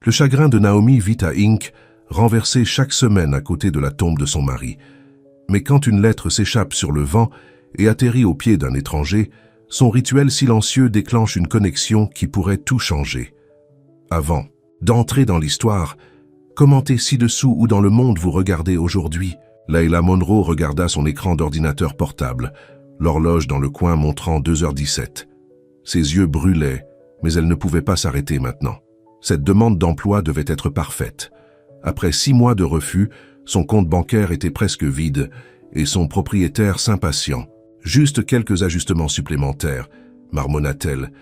Le chagrin de Naomi Vita Inc., renversé chaque semaine à côté de la tombe de son mari. Mais quand une lettre s'échappe sur le vent et atterrit au pied d'un étranger, son rituel silencieux déclenche une connexion qui pourrait tout changer. Avant d'entrer dans l'histoire, commentez ci-dessous où dans le monde vous regardez aujourd'hui. Layla Monroe regarda son écran d'ordinateur portable, l'horloge dans le coin montrant 2h17. Ses yeux brûlaient, mais elle ne pouvait pas s'arrêter maintenant. Cette demande d'emploi devait être parfaite. Après 6 mois de refus, son compte bancaire était presque vide et son propriétaire s'impatient. Juste quelques ajustements supplémentaires, marmonna-t-elle,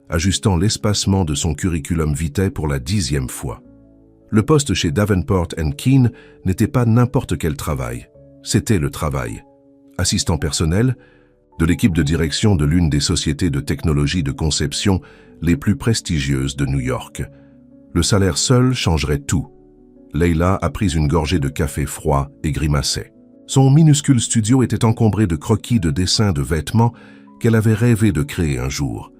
ajustant l'espacement de son curriculum vitae pour la 10e fois. Le poste chez Davenport & Keane n'était pas n'importe quel travail. C'était le travail. Assistant personnel de l'équipe de direction de l'une des sociétés de technologie de conception les plus prestigieuses de New York. Le salaire seul changerait tout. Layla a pris une gorgée de café froid et grimaçait. Son minuscule studio était encombré de croquis de dessins de vêtements qu'elle avait rêvé de créer un jour.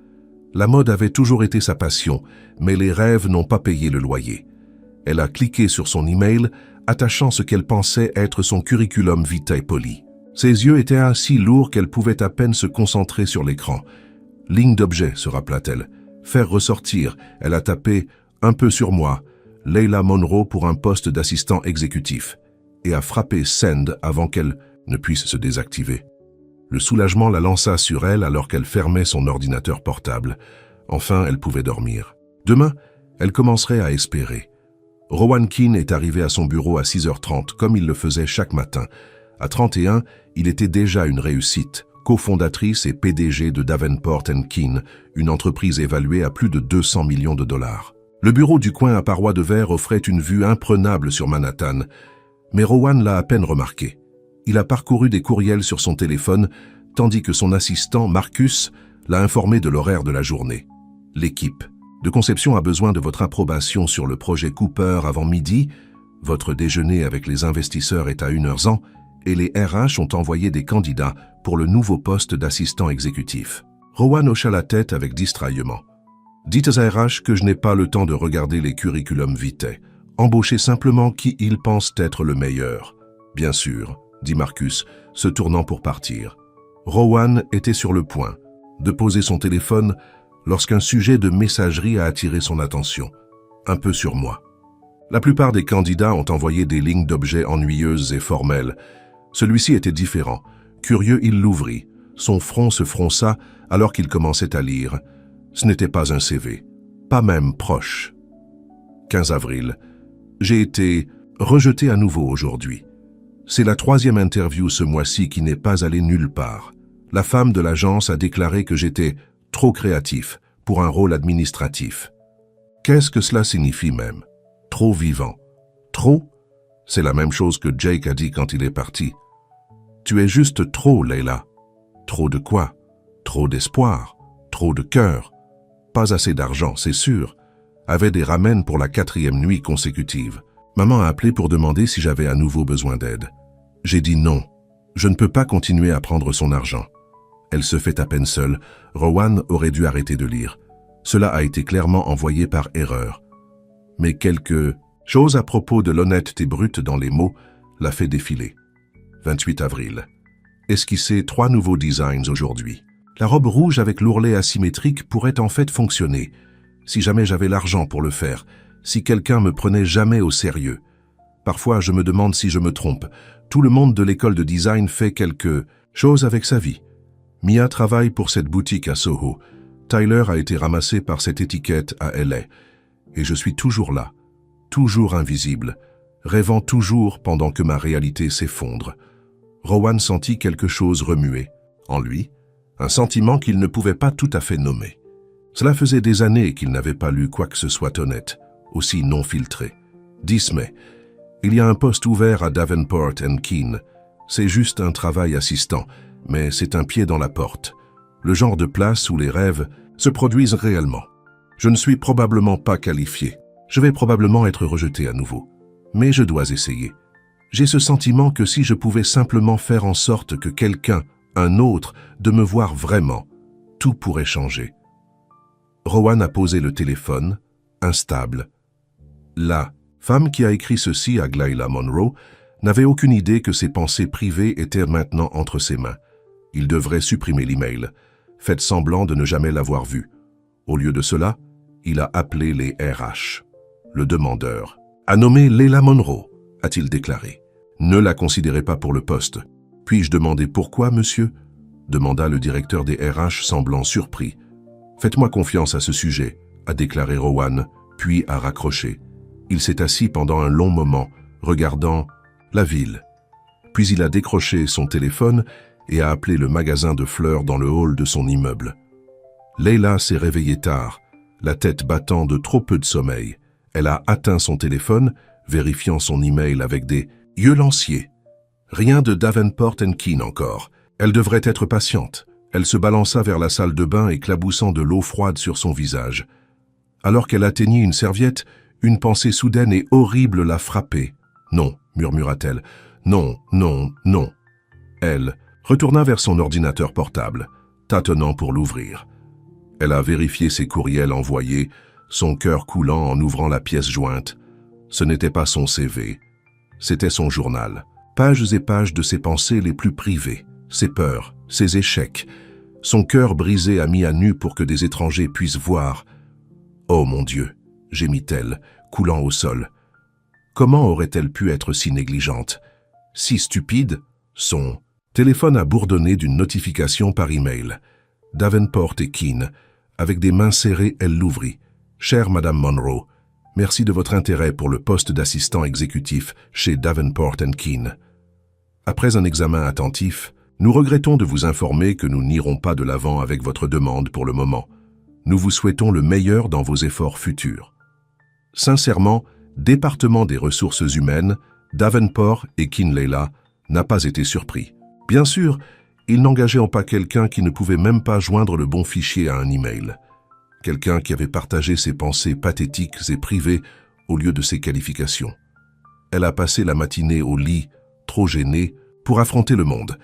La mode avait toujours été sa passion, mais les rêves n'ont pas payé le loyer. Elle a cliqué sur son email, attachant ce qu'elle pensait être son curriculum vitae poli. Ses yeux étaient si lourds qu'elle pouvait à peine se concentrer sur l'écran. Ligne d'objet, se rappela-t-elle. Faire ressortir, elle a tapé « un peu sur moi », Layla Monroe pour un poste d'assistant exécutif, et a frappé « send » avant qu'elle ne puisse se désactiver. Le soulagement la lança sur elle alors qu'elle fermait son ordinateur portable. Enfin, elle pouvait dormir. Demain, elle commencerait à espérer. Rowan Keane est arrivé à son bureau à 6h30, comme il le faisait chaque matin. À 31, il était déjà une réussite, cofondatrice et PDG de Davenport & Keane, une entreprise évaluée à plus de 200 millions de dollars. Le bureau du coin à parois de verre offrait une vue imprenable sur Manhattan, mais Rowan l'a à peine remarqué. Il a parcouru des courriels sur son téléphone, tandis que son assistant, Marcus, l'a informé de l'horaire de la journée. L'équipe de conception a besoin de votre approbation sur le projet Cooper avant midi, votre déjeuner avec les investisseurs est à 1h00, et les RH ont envoyé des candidats pour le nouveau poste d'assistant exécutif. Rowan hocha la tête avec distraillement. Dites aux RH que je n'ai pas le temps de regarder les curriculum vitae. Embauchez simplement qui ils pensent être le meilleur. Bien sûr, dit Marcus, se tournant pour partir. Rowan était sur le point de poser son téléphone lorsqu'un sujet de messagerie a attiré son attention. Un peu sur moi. La plupart des candidats ont envoyé des lignes d'objets ennuyeuses et formelles. Celui-ci était différent. Curieux, il l'ouvrit. Son front se fronça alors qu'il commençait à lire. Ce n'était pas un CV. Pas même proche. 15 avril. J'ai été rejeté à nouveau aujourd'hui. C'est la 3e interview ce mois-ci qui n'est pas allée nulle part. La femme de l'agence a déclaré que j'étais trop créatif pour un rôle administratif. Qu'est-ce que cela signifie même? Trop vivant. Trop? C'est la même chose que Jake a dit quand il est parti. Tu es juste trop, Layla. Trop de quoi? Trop d'espoir. Trop de cœur. Pas assez d'argent, c'est sûr. Avait des ramènes pour la 4e nuit consécutive. Maman a appelé pour demander si j'avais à nouveau besoin d'aide. J'ai dit non. Je ne peux pas continuer à prendre son argent. Elle se fait à peine seule. Rowan aurait dû arrêter de lire. Cela a été clairement envoyé par erreur. Mais quelque chose à propos de l'honnêteté brute dans les mots l'a fait défiler. 28 avril. Esquisser 3 nouveaux designs aujourd'hui. La robe rouge avec l'ourlet asymétrique pourrait en fait fonctionner, si jamais j'avais l'argent pour le faire, si quelqu'un me prenait jamais au sérieux. Parfois, je me demande si je me trompe. Tout le monde de l'école de design fait quelque chose avec sa vie. Mia travaille pour cette boutique à Soho. Tyler a été ramassé par cette étiquette à LA. Et je suis toujours là, toujours invisible, rêvant toujours pendant que ma réalité s'effondre. Rowan sentit quelque chose remuer en lui, un sentiment qu'il ne pouvait pas tout à fait nommer. Cela faisait des années qu'il n'avait pas lu quoi que ce soit honnête, aussi non filtré. 10 mai. Il y a un poste ouvert à Davenport & Keane. C'est juste un travail assistant, mais c'est un pied dans la porte. Le genre de place où les rêves se produisent réellement. Je ne suis probablement pas qualifié. Je vais probablement être rejeté à nouveau. Mais je dois essayer. J'ai ce sentiment que si je pouvais simplement faire en sorte que quelqu'un, un autre, de me voir vraiment, tout pourrait changer. Rowan a posé le téléphone, instable. La femme qui a écrit ceci à Leila Monroe n'avait aucune idée que ses pensées privées étaient maintenant entre ses mains. Il devrait supprimer l'email. Faites semblant de ne jamais l'avoir vu. Au lieu de cela, il a appelé les RH. Le demandeur a nommé Leila Monroe, a-t-il déclaré. Ne la considérez pas pour le poste. Puis-je demander pourquoi, monsieur? Demanda le directeur des RH semblant surpris. Faites-moi confiance à ce sujet, a déclaré Rowan, puis a raccroché. Il s'est assis pendant un long moment, regardant la ville. Puis il a décroché son téléphone et a appelé le magasin de fleurs dans le hall de son immeuble. Leila s'est réveillée tard, la tête battant de trop peu de sommeil. Elle a atteint son téléphone, vérifiant son email avec des yeux lanciers. Rien de Davenport & Keene encore. Elle devrait être patiente. Elle se balança vers la salle de bain éclaboussant de l'eau froide sur son visage. Alors qu'elle atteignit une serviette, une pensée soudaine et horrible l'a frappée. « Non », murmura-t-elle. « Non, non, non. » Elle retourna vers son ordinateur portable, tâtonnant pour l'ouvrir. Elle a vérifié ses courriels envoyés, son cœur coulant en ouvrant la pièce jointe. Ce n'était pas son CV, c'était son journal. Pages et pages de ses pensées les plus privées, ses peurs, ses échecs. Son cœur brisé a mis à nu pour que des étrangers puissent voir. « Oh mon Dieu !» gémit-elle, coulant au sol. Comment aurait-elle pu être si négligente, si stupide? Son téléphone a bourdonné d'une notification par email. Davenport & Keene. Avec des mains serrées, elle l'ouvrit. « Chère Madame Monroe, merci de votre intérêt pour le poste d'assistant exécutif chez Davenport & Keene. Après un examen attentif, nous regrettons de vous informer que nous n'irons pas de l'avant avec votre demande pour le moment. Nous vous souhaitons le meilleur dans vos efforts futurs. Sincèrement, Département des ressources humaines, Davenport & Keene Leila n'a pas été surpris. Bien sûr, il n'engageait pas quelqu'un qui ne pouvait même pas joindre le bon fichier à un email. Quelqu'un qui avait partagé ses pensées pathétiques et privées au lieu de ses qualifications. Elle a passé la matinée au lit, trop gênée, pour affronter le monde.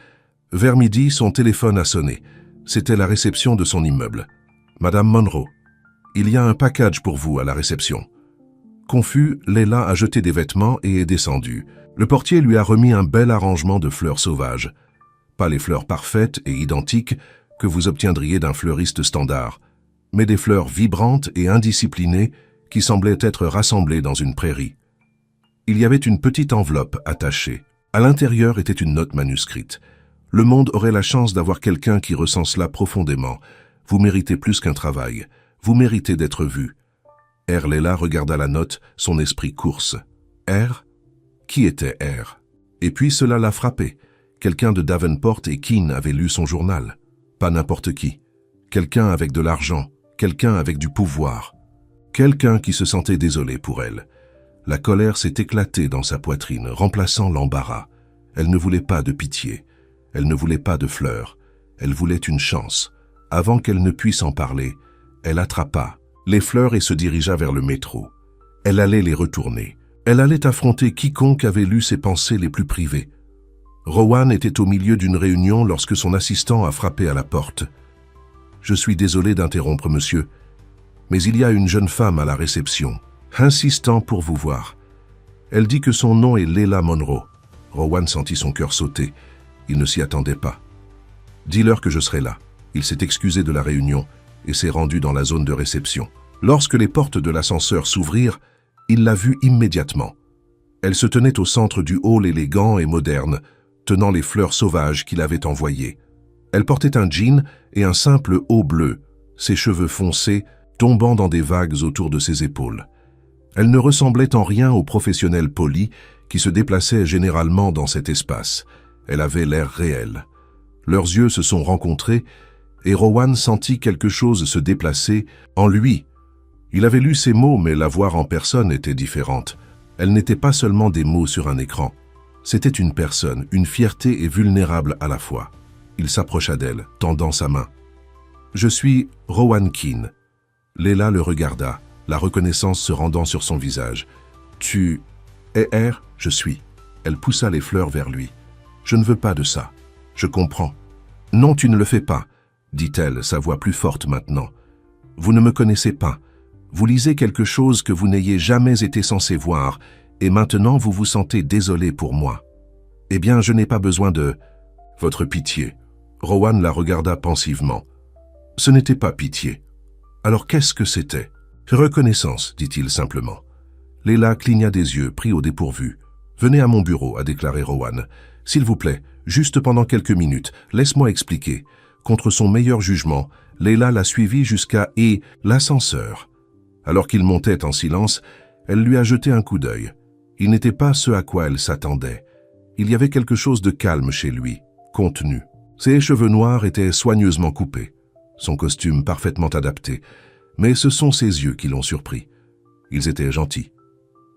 Vers midi, son téléphone a sonné. C'était la réception de son immeuble. « Madame Monroe, il y a un package pour vous à la réception. » Confus, Leila a jeté des vêtements et est descendue. Le portier lui a remis un bel arrangement de fleurs sauvages. Pas les fleurs parfaites et identiques que vous obtiendriez d'un fleuriste standard, mais des fleurs vibrantes et indisciplinées qui semblaient être rassemblées dans une prairie. Il y avait une petite enveloppe attachée. À l'intérieur était une note manuscrite. Le monde aurait la chance d'avoir quelqu'un qui ressent cela profondément. Vous méritez plus qu'un travail. Vous méritez d'être vu. Leila regarda la note, son esprit course. R? Qui était R? Et puis cela l'a frappé. Quelqu'un de Davenport & Keene avait lu son journal. Pas n'importe qui. Quelqu'un avec de l'argent, quelqu'un avec du pouvoir. Quelqu'un qui se sentait désolé pour elle. La colère s'est éclatée dans sa poitrine, remplaçant l'embarras. Elle ne voulait pas de pitié. Elle ne voulait pas de fleurs. Elle voulait une chance. Avant qu'elle ne puisse en parler, elle attrapa les fleurs et se dirigea vers le métro. Elle allait les retourner. Elle allait affronter quiconque avait lu ses pensées les plus privées. Rowan était au milieu d'une réunion lorsque son assistant a frappé à la porte. « Je suis désolé d'interrompre, monsieur, mais il y a une jeune femme à la réception, insistant pour vous voir. Elle dit que son nom est Leila Monroe. » Rowan sentit son cœur sauter. Il ne s'y attendait pas. « Dis-leur que je serai là. » Il s'est excusé de la réunion et s'est rendu dans la zone de réception. Lorsque les portes de l'ascenseur s'ouvrirent, il l'a vue immédiatement. Elle se tenait au centre du hall élégant et moderne, tenant les fleurs sauvages qu'il avait envoyées. Elle portait un jean et un simple haut bleu, ses cheveux foncés tombant dans des vagues autour de ses épaules. Elle ne ressemblait en rien aux professionnels polis qui se déplaçaient généralement dans cet espace. Elle avait l'air réel. Leurs yeux se sont rencontrés et Rowan sentit quelque chose se déplacer en lui. Il avait lu ces mots, mais la voir en personne était différente. Elle n'était pas seulement des mots sur un écran. C'était une personne, une fierté et vulnérable à la fois. Il s'approcha d'elle, tendant sa main. « Je suis Rowan Keene. » Leila le regarda, la reconnaissance se rendant sur son visage. « Tu es R? Je suis. » Elle poussa les fleurs vers lui. « Je ne veux pas de ça. Je comprends. »« Non, tu ne le fais pas, » dit-elle, sa voix plus forte maintenant. « Vous ne me connaissez pas. Vous lisez quelque chose que vous n'ayez jamais été censé voir, et maintenant vous vous sentez désolé pour moi. Eh bien, je n'ai pas besoin de votre pitié. Rowan la regarda pensivement. Ce n'était pas pitié. Alors qu'est-ce que c'était? Reconnaissance, dit-il simplement. Leila cligna des yeux, pris au dépourvu. Venez à mon bureau, a déclaré Rowan. S'il vous plaît, juste pendant quelques minutes, laisse-moi expliquer. Contre son meilleur jugement, Leila la suivit jusqu'à l'ascenseur. Alors qu'il montait en silence, elle lui a jeté un coup d'œil. Il n'était pas ce à quoi elle s'attendait. Il y avait quelque chose de calme chez lui, contenu. Ses cheveux noirs étaient soigneusement coupés, son costume parfaitement adapté, mais ce sont ses yeux qui l'ont surpris. Ils étaient gentils.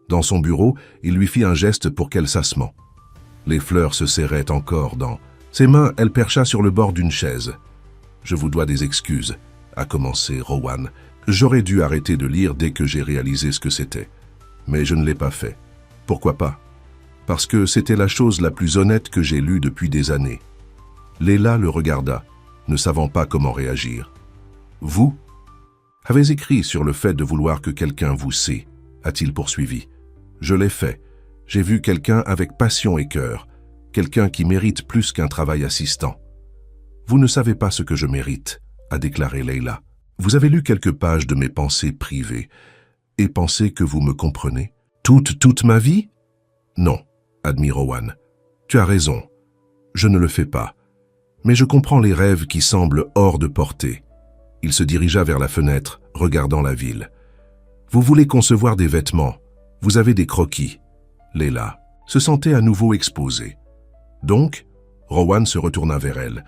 Dans son bureau, il lui fit un geste pour qu'elle s'assemt. Les fleurs se serraient encore dans ses mains. Elle percha sur le bord d'une chaise. « Je vous dois des excuses », a commencé Rowan. « J'aurais dû arrêter de lire dès que j'ai réalisé ce que c'était. Mais je ne l'ai pas fait. Pourquoi pas? Parce que c'était la chose la plus honnête que j'ai lue depuis des années. » Leila le regarda, ne savant pas comment réagir. « Vous avez écrit sur le fait de vouloir que quelqu'un vous sait, a-t-il poursuivi. Je l'ai fait. J'ai vu quelqu'un avec passion et cœur, quelqu'un qui mérite plus qu'un travail assistant. Vous ne savez pas ce que je mérite, a déclaré Leila. Vous avez lu quelques pages de mes pensées privées et pensez que vous me comprenez. Toute ma vie? Non, admit Rowan. Tu as raison. Je ne le fais pas. Mais je comprends les rêves qui semblent hors de portée. Il se dirigea vers la fenêtre, regardant la ville. Vous voulez concevoir des vêtements. Vous avez des croquis. Leila se sentait à nouveau exposée. Donc, Rowan se retourna vers elle.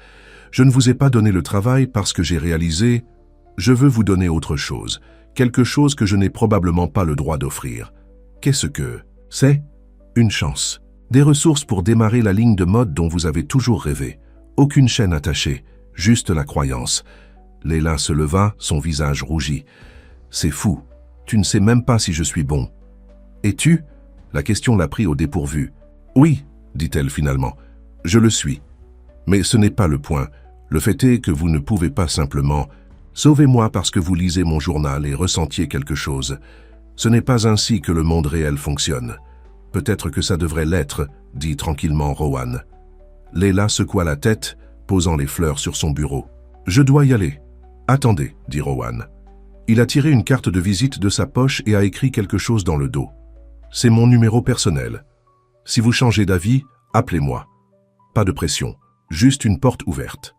Je ne vous ai pas donné le travail parce que j'ai réalisé, je veux vous donner autre chose, quelque chose que je n'ai probablement pas le droit d'offrir. Qu'est-ce que c'est? Une chance. Des ressources pour démarrer la ligne de mode dont vous avez toujours rêvé. Aucune chaîne attachée, juste la croyance. Leila se leva, son visage rougit. C'est fou. Tu ne sais même pas si je suis bon. Et tu? La question l'a pris au dépourvu. Oui, dit-elle finalement. Je le suis. Mais ce n'est pas le point. Le fait est que vous ne pouvez pas simplement « Sauvez-moi parce que vous lisez mon journal et ressentiez quelque chose ». Ce n'est pas ainsi que le monde réel fonctionne. Peut-être que ça devrait l'être, dit tranquillement Rowan. Leila secoua la tête, posant les fleurs sur son bureau. « Je dois y aller. »« Attendez, » dit Rowan. Il a tiré une carte de visite de sa poche et a écrit quelque chose dans le dos. « C'est mon numéro personnel. Si vous changez d'avis, appelez-moi. Pas de pression, juste une porte ouverte. »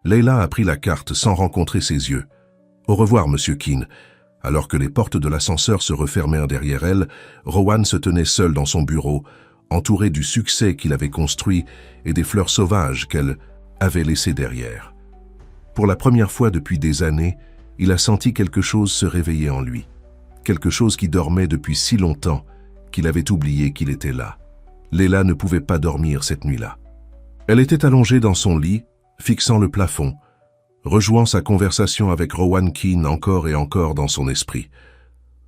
Leila a pris la carte sans rencontrer ses yeux. « Au revoir, Monsieur Keane. » Alors que les portes de l'ascenseur se refermèrent derrière elle, Rowan se tenait seul dans son bureau, entouré du succès qu'il avait construit et des fleurs sauvages qu'elle avait laissées derrière. Pour la première fois depuis des années, il a senti quelque chose se réveiller en lui. Quelque chose qui dormait depuis si longtemps qu'il avait oublié qu'il était là. Leila ne pouvait pas dormir cette nuit-là. Elle était allongée dans son lit, fixant le plafond, rejouant sa conversation avec Rowan Keane encore et encore dans son esprit.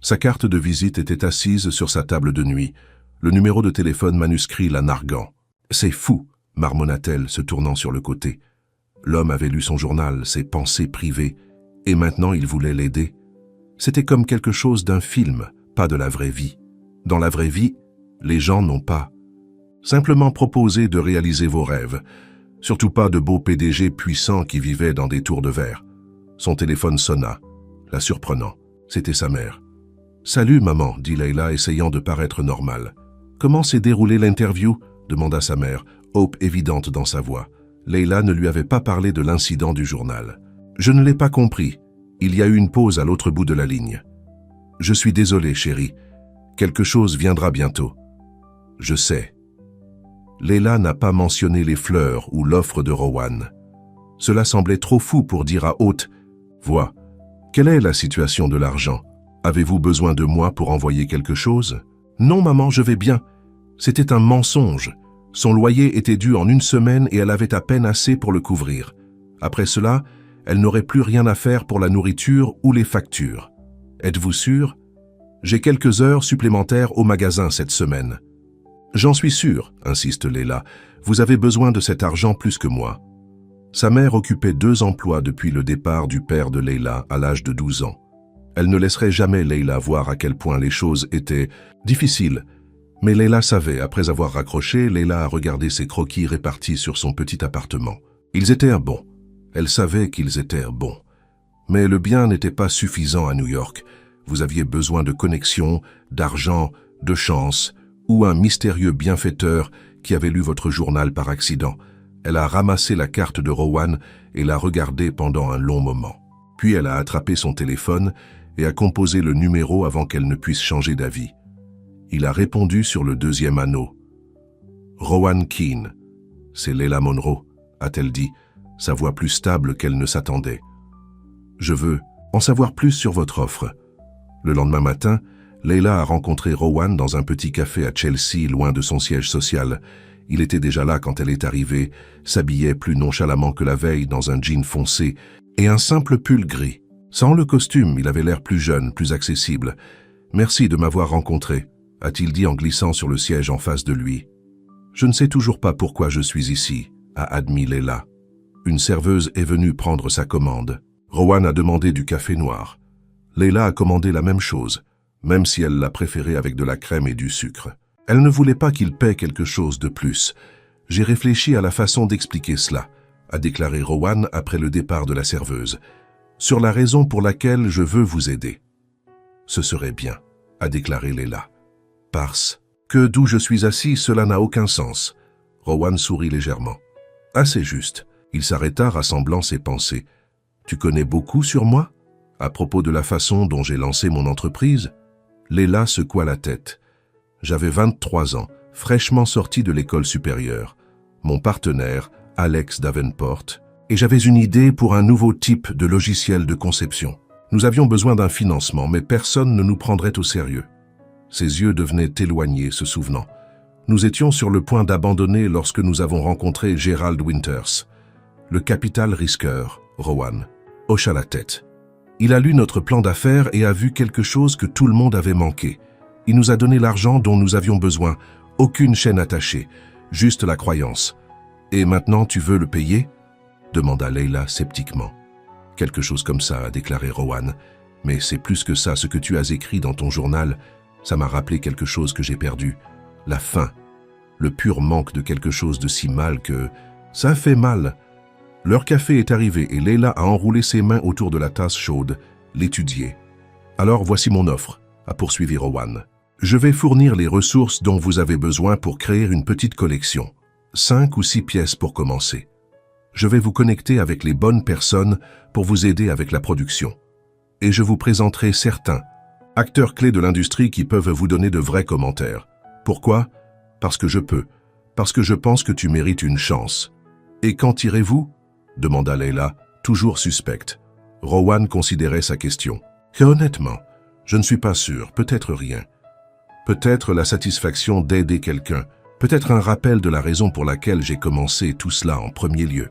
Sa carte de visite était assise sur sa table de nuit, le numéro de téléphone manuscrit la narguant. « C'est fou !» marmonna-t-elle, se tournant sur le côté. L'homme avait lu son journal, ses pensées privées, et maintenant il voulait l'aider. C'était comme quelque chose d'un film, pas de la vraie vie. Dans la vraie vie, les gens n'ont pas simplement proposé de réaliser vos rêves, surtout pas de beaux PDG puissants qui vivaient dans des tours de verre. Son téléphone sonna, la surprenant. C'était sa mère. « Salut, maman, » dit Leila, essayant de paraître normale. « Comment s'est déroulée l'interview » demanda sa mère, hope évidente dans sa voix. Leila ne lui avait pas parlé de l'incident du journal. « Je ne l'ai pas compris. Il y a eu une pause à l'autre bout de la ligne. »« Je suis désolé, chérie. Quelque chose viendra bientôt. »« Je sais. » Leila n'a pas mentionné les fleurs ou l'offre de Rowan. Cela semblait trop fou pour dire à haute voix. « Quelle est la situation de l'argent? Avez-vous besoin de moi pour envoyer quelque chose? »« Non, maman, je vais bien. » C'était un mensonge. Son loyer était dû en 1 semaine et elle avait à peine assez pour le couvrir. Après cela, elle n'aurait plus rien à faire pour la nourriture ou les factures. « Êtes-vous sûr? J'ai quelques heures supplémentaires au magasin cette semaine. »« J'en suis sûr, » insiste Leila. « Vous avez besoin de cet argent plus que moi. » Sa mère occupait 2 emplois depuis le départ du père de Leila à l'âge de 12 ans. Elle ne laisserait jamais Leila voir à quel point les choses étaient difficiles. Mais Leila savait, après avoir raccroché, Leila a regardé ses croquis répartis sur son petit appartement. Ils étaient bons. Elle savait qu'ils étaient bons. Mais le bien n'était pas suffisant à New York. Vous aviez besoin de connexions, d'argent, de chance, ou un mystérieux bienfaiteur qui avait lu votre journal par accident. Elle a ramassé la carte de Rowan et l'a regardée pendant un long moment. Puis elle a attrapé son téléphone et a composé le numéro avant qu'elle ne puisse changer d'avis. Il a répondu sur le deuxième anneau. « Rowan Keane. C'est Leila Monroe, a-t-elle dit, sa voix plus stable qu'elle ne s'attendait. Je veux en savoir plus sur votre offre. » Le lendemain matin, Leila a rencontré Rowan dans un petit café à Chelsea, loin de son siège social. Il était déjà là quand elle est arrivée, s'habillait plus nonchalamment que la veille dans un jean foncé et un simple pull gris. Sans le costume, il avait l'air plus jeune, plus accessible. « Merci de m'avoir rencontré », a-t-il dit en glissant sur le siège en face de lui. « Je ne sais toujours pas pourquoi je suis ici », a admis Leila. Une serveuse est venue prendre sa commande. Rowan a demandé du café noir. Leila a commandé la même chose, même si elle l'a préféré avec de la crème et du sucre. Elle ne voulait pas qu'il paie quelque chose de plus. « J'ai réfléchi à la façon d'expliquer cela », a déclaré Rowan après le départ de la serveuse. « Sur la raison pour laquelle je veux vous aider. »« Ce serait bien », a déclaré Leila. « Parce que d'où je suis assis, cela n'a aucun sens. » Rowan sourit légèrement. « Assez juste. » Il s'arrêta, rassemblant ses pensées. « Tu connais beaucoup sur moi ? À propos de la façon dont j'ai lancé mon entreprise ?» Leila secoua la tête. « J'avais 23 ans, fraîchement sorti de l'école supérieure. Mon partenaire, Alex Davenport, et j'avais une idée pour un nouveau type de logiciel de conception. Nous avions besoin d'un financement, mais personne ne nous prendrait au sérieux. » Ses yeux devenaient éloignés, se souvenant. « Nous étions sur le point d'abandonner lorsque nous avons rencontré Gerald Winters. Le capital risqueur, Rowan, hocha la tête. Il a lu notre plan d'affaires et a vu quelque chose que tout le monde avait manqué. Il nous a donné l'argent dont nous avions besoin, aucune chaîne attachée, juste la croyance. Et maintenant tu veux le payer ? Demanda Leila sceptiquement. Quelque chose comme ça, a déclaré Rowan. Mais c'est plus que ça, ce que tu as écrit dans ton journal. Ça m'a rappelé quelque chose que j'ai perdu. La faim. Le pur manque de quelque chose de si mal que... Ça fait mal. Leur café est arrivé et Leila a enroulé ses mains autour de la tasse chaude, l'étudier. « Alors voici mon offre », a poursuivi Rowan. « Je vais fournir les ressources dont vous avez besoin pour créer une petite collection. 5 ou 6 pièces pour commencer. Je vais vous connecter avec les bonnes personnes pour vous aider avec la production. Et je vous présenterai certains acteurs clés de l'industrie qui peuvent vous donner de vrais commentaires. Pourquoi ? Parce que je peux. Parce que je pense que tu mérites une chance. Et quand irez-vous ? Demanda Leila, toujours suspecte. Rowan considérait sa question. « Honnêtement, je ne suis pas sûr, peut-être rien. Peut-être la satisfaction d'aider quelqu'un, peut-être un rappel de la raison pour laquelle j'ai commencé tout cela en premier lieu. »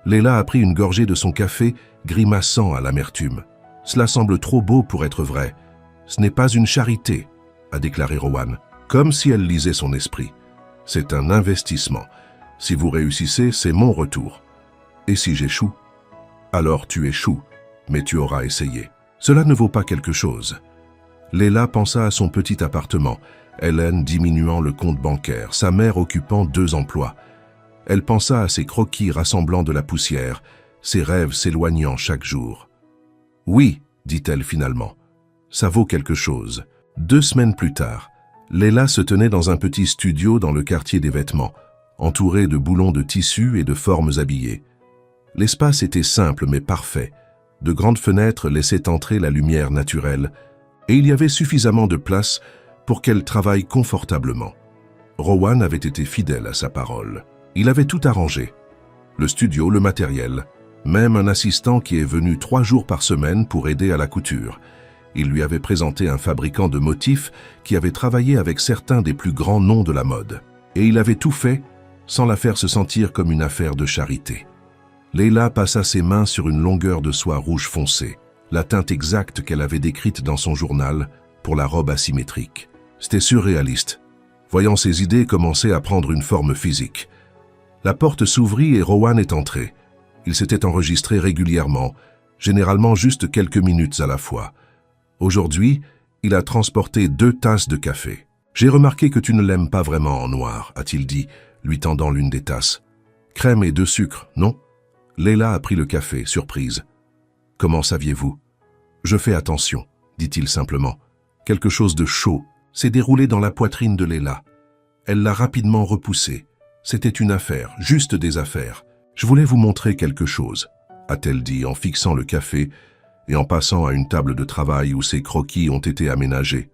Leila a pris une gorgée de son café, grimaçant à l'amertume. « Cela semble trop beau pour être vrai. Ce n'est pas une charité, » a déclaré Rowan, comme si elle lisait son esprit. « C'est un investissement. Si vous réussissez, c'est mon retour. Et si j'échoue ? Alors tu échoues, mais tu auras essayé. Cela ne vaut pas quelque chose. » Leila pensa à son petit appartement, Hélène diminuant le compte bancaire, sa mère occupant 2 emplois. Elle pensa à ses croquis rassemblant de la poussière, ses rêves s'éloignant chaque jour. « Oui, dit-elle finalement, ça vaut quelque chose. » 2 semaines plus tard, Leila se tenait dans un petit studio dans le quartier des vêtements, entourée de boulons de tissu et de formes habillées. L'espace était simple mais parfait. De grandes fenêtres laissaient entrer la lumière naturelle et il y avait suffisamment de place pour qu'elle travaille confortablement. Rowan avait été fidèle à sa parole. Il avait tout arrangé. Le studio, le matériel, même un assistant qui est venu 3 jours par semaine pour aider à la couture. Il lui avait présenté un fabricant de motifs qui avait travaillé avec certains des plus grands noms de la mode. Et il avait tout fait sans la faire se sentir comme une affaire de charité. Leila passa ses mains sur une longueur de soie rouge foncé, la teinte exacte qu'elle avait décrite dans son journal pour la robe asymétrique. C'était surréaliste. Voyant ses idées commencer à prendre une forme physique. La porte s'ouvrit et Rowan est entré. Il s'était enregistré régulièrement, généralement juste quelques minutes à la fois. Aujourd'hui, il a transporté 2 tasses de café. « J'ai remarqué que tu ne l'aimes pas vraiment en noir, a-t-il dit, lui tendant l'une des tasses. « Crème et 2 sucres, non ?» Leila a pris le café, surprise. « Comment saviez-vous ?»« Je fais attention, » dit-il simplement. Quelque chose de chaud s'est déroulé dans la poitrine de Leila. Elle l'a rapidement repoussé. C'était une affaire, juste des affaires. « Je voulais vous montrer quelque chose, » a-t-elle dit en fixant le café et en passant à une table de travail où ses croquis ont été aménagés.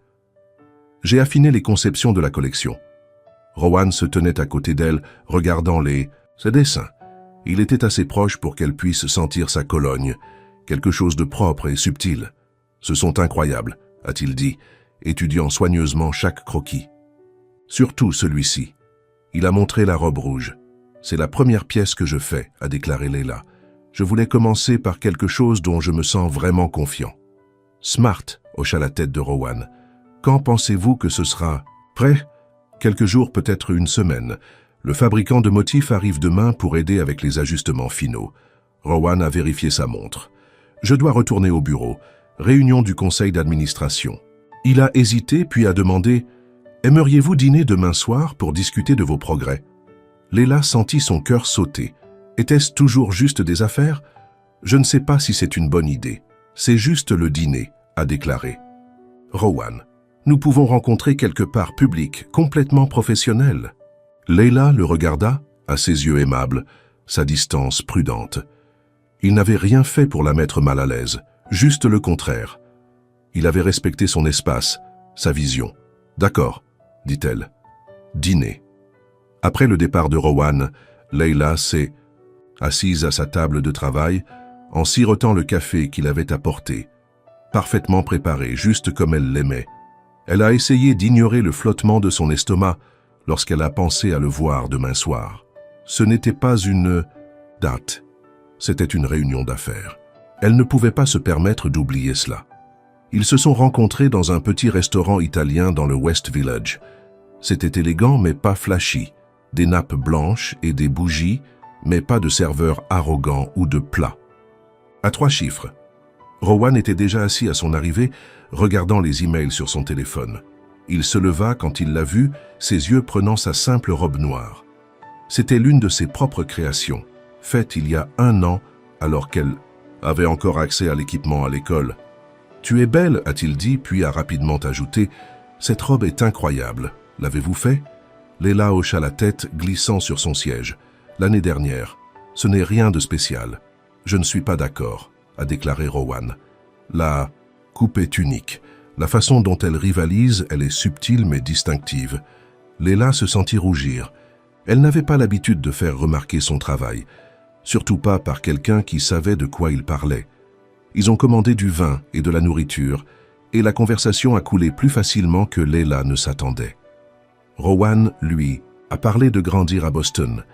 J'ai affiné les conceptions de la collection. Rowan se tenait à côté d'elle, regardant ses dessins. Il était assez proche pour qu'elle puisse sentir sa Cologne, quelque chose de propre et subtil. « Ce sont incroyables, » a-t-il dit, étudiant soigneusement chaque croquis. Surtout celui-ci. Il a montré la robe rouge. « C'est la première pièce que je fais, » a déclaré Leila. « Je voulais commencer par quelque chose dont je me sens vraiment confiant. »« Smart » hocha la tête de Rowan. « Quand pensez-vous que ce sera prêt ? Quelques jours, peut-être une semaine. Le fabricant de motifs arrive demain pour aider avec les ajustements finaux. » Rowan a vérifié sa montre. « Je dois retourner au bureau. Réunion du conseil d'administration. » Il a hésité puis a demandé « Aimeriez-vous dîner demain soir pour discuter de vos progrès ?» Leila sentit son cœur sauter. Était-ce toujours juste des affaires? Je ne sais pas si c'est une bonne idée. C'est juste le dîner, a déclaré. Rowan, nous pouvons rencontrer quelque part public, complètement professionnel. Leila le regarda, à ses yeux aimables, sa distance prudente. Il n'avait rien fait pour la mettre mal à l'aise, juste le contraire. Il avait respecté son espace, sa vision. D'accord, dit-elle. Dîner. Après le départ de Rowan, Leila s'est assise à sa table de travail, en sirotant le café qu'il avait apporté, parfaitement préparé, juste comme elle l'aimait. Elle a essayé d'ignorer le flottement de son estomac lorsqu'elle a pensé à le voir demain soir. Ce n'était pas une date, c'était une réunion d'affaires. Elle ne pouvait pas se permettre d'oublier cela. Ils se sont rencontrés dans un petit restaurant italien dans le West Village. C'était élégant mais pas flashy, des nappes blanches et des bougies, mais pas de serveur arrogant ou de plat. À 3 chiffres. Rowan était déjà assis à son arrivée, regardant les emails sur son téléphone. Il se leva quand il l'a vue, ses yeux prenant sa simple robe noire. C'était l'une de ses propres créations, faite il y a 1 an, alors qu'elle avait encore accès à l'équipement à l'école. « Tu es belle » a-t-il dit, puis a rapidement ajouté « Cette robe est incroyable. L'avez-vous fait ?» Leila hocha la tête, glissant sur son siège. L'année dernière, ce n'est rien de spécial. Je ne suis pas d'accord, a déclaré Rowan. La coupe est unique. La façon dont elle rivalise, elle est subtile mais distinctive. Leila se sentit rougir. Elle n'avait pas l'habitude de faire remarquer son travail, surtout pas par quelqu'un qui savait de quoi il parlait. Ils ont commandé du vin et de la nourriture, et la conversation a coulé plus facilement que Leila ne s'attendait. Rowan, lui, a parlé de grandir à Boston,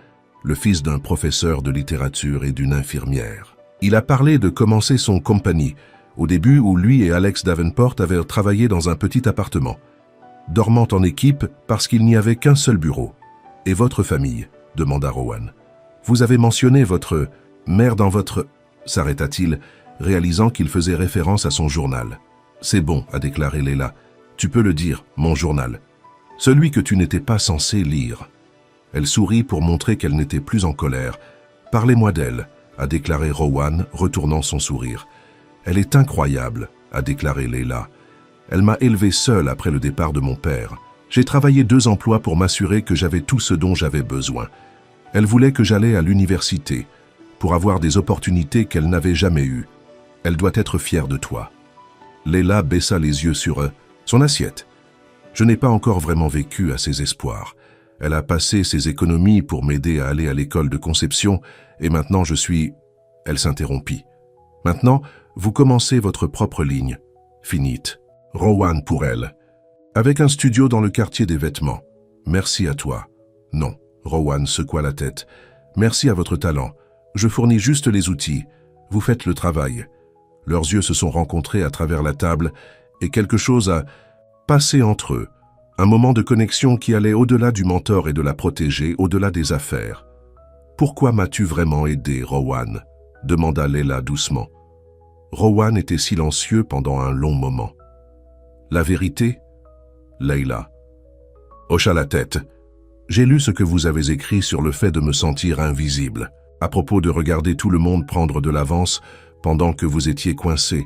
le fils d'un professeur de littérature et d'une infirmière. Il a parlé de commencer son compagnie, au début où lui et Alex Davenport avaient travaillé dans un petit appartement, dormant en équipe parce qu'il n'y avait qu'un seul bureau. « Et votre famille ?» demanda Rowan. « Vous avez mentionné votre mère dans votre... » s'arrêta-t-il, réalisant qu'il faisait référence à son journal. « C'est bon, » a déclaré Leila. « Tu peux le dire, mon journal. Celui que tu n'étais pas censé lire. » Elle sourit pour montrer qu'elle n'était plus en colère. « Parlez-moi d'elle, » a déclaré Rowan, retournant son sourire. « Elle est incroyable, » a déclaré Leila. « Elle m'a élevé seule après le départ de mon père. J'ai travaillé 2 emplois pour m'assurer que j'avais tout ce dont j'avais besoin. Elle voulait que j'allais à l'université, pour avoir des opportunités qu'elle n'avait jamais eues. Elle doit être fière de toi. » Leila baissa les yeux sur son assiette. « Je n'ai pas encore vraiment vécu à ses espoirs. Elle a passé ses économies pour m'aider à aller à l'école de conception, et maintenant je suis... » Elle s'interrompit. « Maintenant, vous commencez votre propre ligne. Finite. Rowan pour elle. Avec un studio dans le quartier des vêtements. Merci à toi. » « Non. » Rowan secoua la tête. « Merci à votre talent. Je fournis juste les outils. Vous faites le travail. » Leurs yeux se sont rencontrés à travers la table, et quelque chose a passé entre eux. Un moment de connexion qui allait au-delà du mentor et de la protégée, au-delà des affaires. « Pourquoi m'as-tu vraiment aidé, Rowan ?» demanda Leila doucement. Rowan était silencieux pendant un long moment. La vérité? Leila hocha la tête. J'ai lu ce que vous avez écrit sur le fait de me sentir invisible, à propos de regarder tout le monde prendre de l'avance pendant que vous étiez coincé.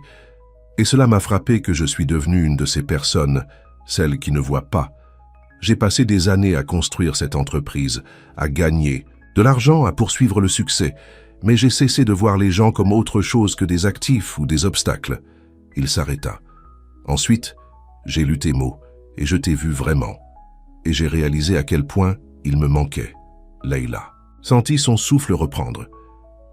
Et cela m'a frappé que je suis devenue une de ces personnes, celles qui ne voient pas. J'ai passé des années à construire cette entreprise, à gagner, de l'argent à poursuivre le succès, mais j'ai cessé de voir les gens comme autre chose que des actifs ou des obstacles. Il s'arrêta. Ensuite, j'ai lu tes mots, et je t'ai vu vraiment. Et j'ai réalisé à quel point il me manquait. Leila sentit son souffle reprendre.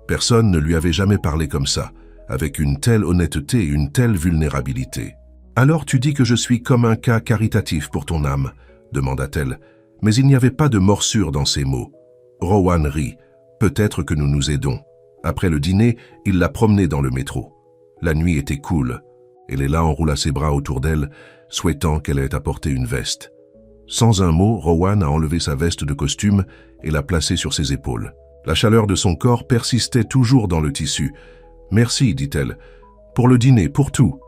Personne ne lui avait jamais parlé comme ça, avec une telle honnêteté et une telle vulnérabilité. « Alors tu dis que je suis comme un cas caritatif pour ton âme ?» demanda-t-elle, mais il n'y avait pas de morsure dans ses mots. Rowan rit. « Peut-être que nous nous aidons. » Après le dîner, il l'a promenée dans le métro. La nuit était cool, et Leila enroula ses bras autour d'elle, souhaitant qu'elle ait apporté une veste. Sans un mot, Rowan a enlevé sa veste de costume et l'a placée sur ses épaules. La chaleur de son corps persistait toujours dans le tissu. « Merci, dit-elle, pour le dîner, pour tout. »«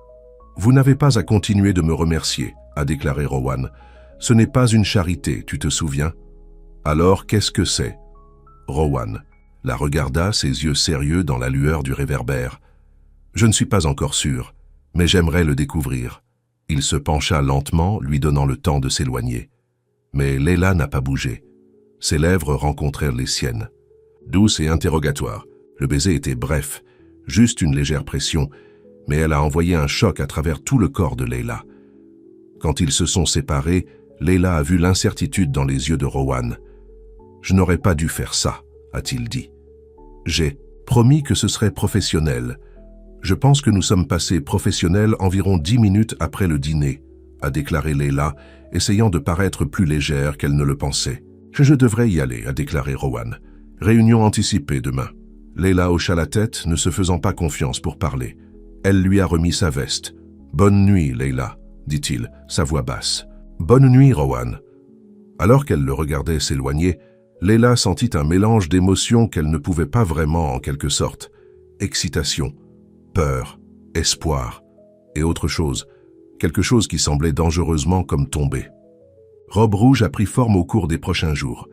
Vous n'avez pas à continuer de me remercier, » a déclaré Rowan. « Ce n'est pas une charité, tu te souviens ?»« Alors, qu'est-ce que c'est ?» Rowan la regarda, ses yeux sérieux dans la lueur du réverbère. « Je ne suis pas encore sûr, mais j'aimerais le découvrir. » Il se pencha lentement, lui donnant le temps de s'éloigner. Mais Leila n'a pas bougé. Ses lèvres rencontrèrent les siennes. Douce et interrogatoire. Le baiser était bref, juste une légère pression, mais elle a envoyé un choc à travers tout le corps de Leila. Quand ils se sont séparés, Leila a vu l'incertitude dans les yeux de Rowan. « Je n'aurais pas dû faire ça, » a-t-il dit. « J'ai promis que ce serait professionnel. Je pense que nous sommes passés professionnels environ 10 minutes après le dîner, » a déclaré Leila, essayant de paraître plus légère qu'elle ne le pensait. « Je devrais y aller, » a déclaré Rowan. « Réunion anticipée demain. » Leila hocha la tête, ne se faisant pas confiance pour parler. Elle lui a remis sa veste. « Bonne nuit, Leila, » dit-il, sa voix basse. « Bonne nuit, Rowan. » Alors qu'elle le regardait s'éloigner, Leila sentit un mélange d'émotions qu'elle ne pouvait pas vraiment en quelque sorte. Excitation, peur, espoir et autre chose, quelque chose qui semblait dangereusement comme tomber. Robe Rouge a pris forme au cours des prochains jours.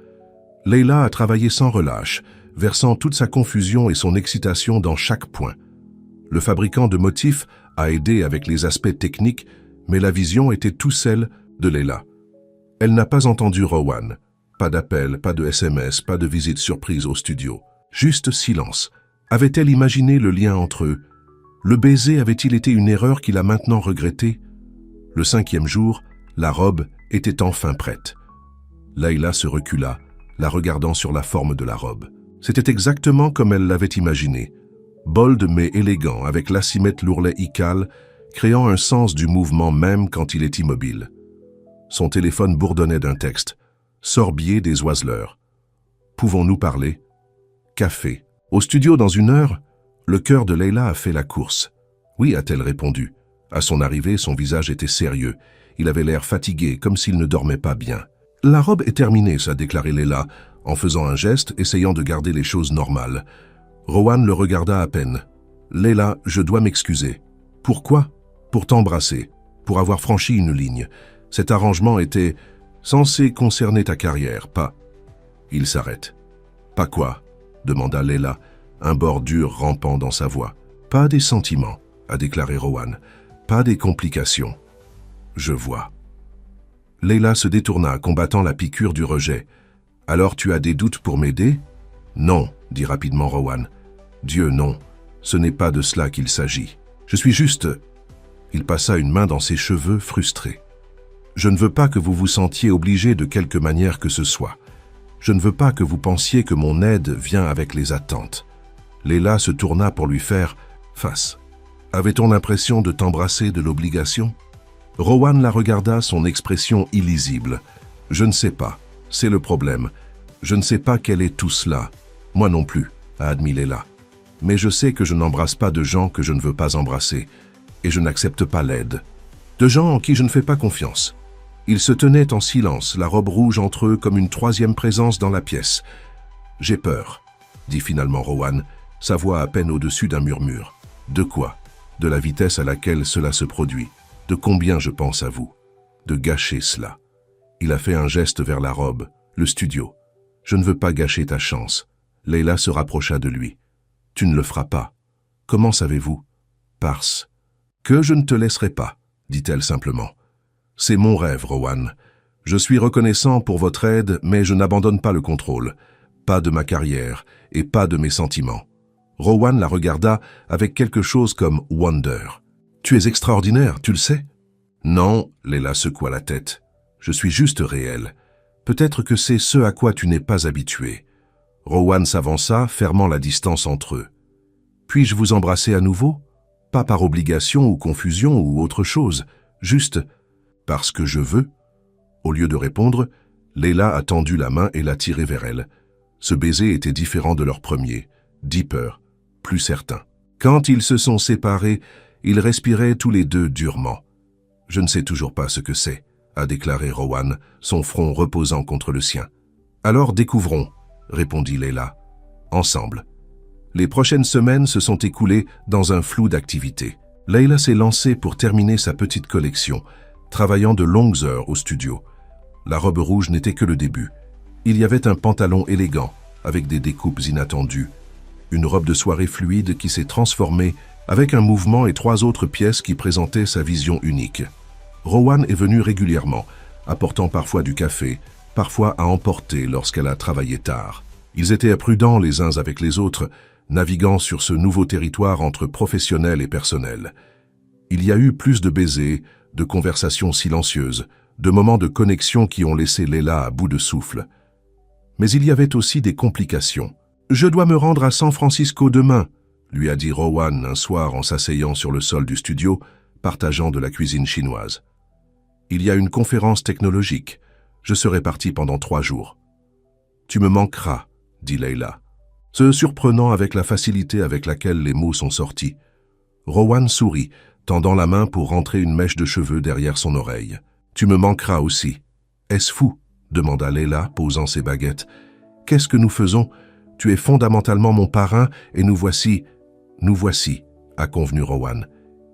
Leila a travaillé sans relâche, versant toute sa confusion et son excitation dans chaque point. Le fabricant de motifs a aidé avec les aspects techniques, mais la vision était tout celle de Leila. Elle n'a pas entendu Rowan. Pas d'appel, pas de SMS, pas de visite surprise au studio. Juste silence. Avait-elle imaginé le lien entre eux? Le baiser avait-il été une erreur qu'il a maintenant regrettée? Le 5e jour, la robe était enfin prête. Leila se recula, la regardant sur la forme de la robe. C'était exactement comme elle l'avait imaginé. Bold mais élégant, avec l'acimètre l'ourlet ical, créant un sens du mouvement même quand il est immobile. Son téléphone bourdonnait d'un texte. Sorbier des Oiseleurs. Pouvons-nous parler? Café. Au studio dans 1 heure? Le cœur de Leila a fait la course. Oui, a-t-elle répondu. À son arrivée, son visage était sérieux. Il avait l'air fatigué, comme s'il ne dormait pas bien. La robe est terminée, a déclaré Leila, en faisant un geste, essayant de garder les choses normales. Rowan le regarda à peine. Leila, je dois m'excuser. Pourquoi? Pour t'embrasser, pour avoir franchi une ligne. Cet arrangement était censé concerner ta carrière, pas... Il s'arrête. Pas quoi? Demanda Leila, un bord dur rampant dans sa voix. Pas des sentiments, a déclaré Rowan. Pas des complications. Je vois. Leila se détourna, combattant la piqûre du rejet. Alors tu as des doutes pour m'aider? Non, dit rapidement Rowan. Dieu, non. Ce n'est pas de cela qu'il s'agit. Je suis juste... Il passa une main dans ses cheveux, frustré. Je ne veux pas que vous vous sentiez obligé de quelque manière que ce soit. Je ne veux pas que vous pensiez que mon aide vient avec les attentes. Leila se tourna pour lui faire face. Avait-on l'impression de t'embrasser de l'obligation? Rowan la regarda, son expression illisible. Je ne sais pas, c'est le problème. Je ne sais pas quel est tout cela. Moi non plus, a admis Leila. Mais je sais que je n'embrasse pas de gens que je ne veux pas embrasser. Et je n'accepte pas l'aide. De gens en qui je ne fais pas confiance. Ils se tenaient en silence, la robe rouge entre eux comme une 3e présence dans la pièce. « J'ai peur », dit finalement Rowan, sa voix à peine au-dessus d'un murmure. « De quoi? De la vitesse à laquelle cela se produit. De combien je pense à vous. De gâcher cela. Il a fait un geste vers la robe, le studio. Je ne veux pas gâcher ta chance. Leila se rapprocha de lui. Tu ne le feras pas. Comment savez-vous? Parce que je ne te laisserai pas, dit-elle simplement. C'est mon rêve, Rowan. Je suis reconnaissant pour votre aide, mais je n'abandonne pas le contrôle. Pas de ma carrière et pas de mes sentiments. Rowan la regarda avec quelque chose comme wonder. Tu es extraordinaire, tu le sais? Non, Leila secoua la tête. Je suis juste réel. Peut-être que c'est ce à quoi tu n'es pas habitué. Rowan s'avança, fermant la distance entre eux. Puis-je vous embrasser à nouveau? Pas par obligation ou confusion ou autre chose, juste parce que je veux. Au lieu de répondre, Leila a tendu la main et l'a tiré vers elle. Ce baiser était différent de leur premier, deeper, plus certain. Quand ils se sont séparés, ils respiraient tous les deux durement. Je ne sais toujours pas ce que c'est, a déclaré Rowan, son front reposant contre le sien. Alors découvrons, répondit Leila. Ensemble. Les prochaines semaines se sont écoulées dans un flou d'activités. Leila s'est lancée pour terminer sa petite collection, travaillant de longues heures au studio. La robe rouge n'était que le début. Il y avait un pantalon élégant, avec des découpes inattendues. Une robe de soirée fluide qui s'est transformée avec un mouvement et 3 autres pièces qui présentaient sa vision unique. Rowan est venue régulièrement, apportant parfois du café, parfois à emporter lorsqu'elle a travaillé tard. Ils étaient prudents les uns avec les autres, naviguant sur ce nouveau territoire entre professionnels et personnels. Il y a eu plus de baisers, de conversations silencieuses, de moments de connexion qui ont laissé Leila à bout de souffle. Mais il y avait aussi des complications. « Je dois me rendre à San Francisco demain », lui a dit Rowan un soir en s'asseyant sur le sol du studio, partageant de la cuisine chinoise. « Il y a une conférence technologique. Je serai parti pendant 3 jours. »« Tu me manqueras », dit Leila, se surprenant avec la facilité avec laquelle les mots sont sortis. Rowan sourit, tendant la main pour rentrer une mèche de cheveux derrière son oreille. « Tu me manqueras aussi. »« Est-ce fou ?» demanda Leila, posant ses baguettes. « Qu'est-ce que nous faisons? Tu es fondamentalement mon parrain et nous voici, a convenu Rowan.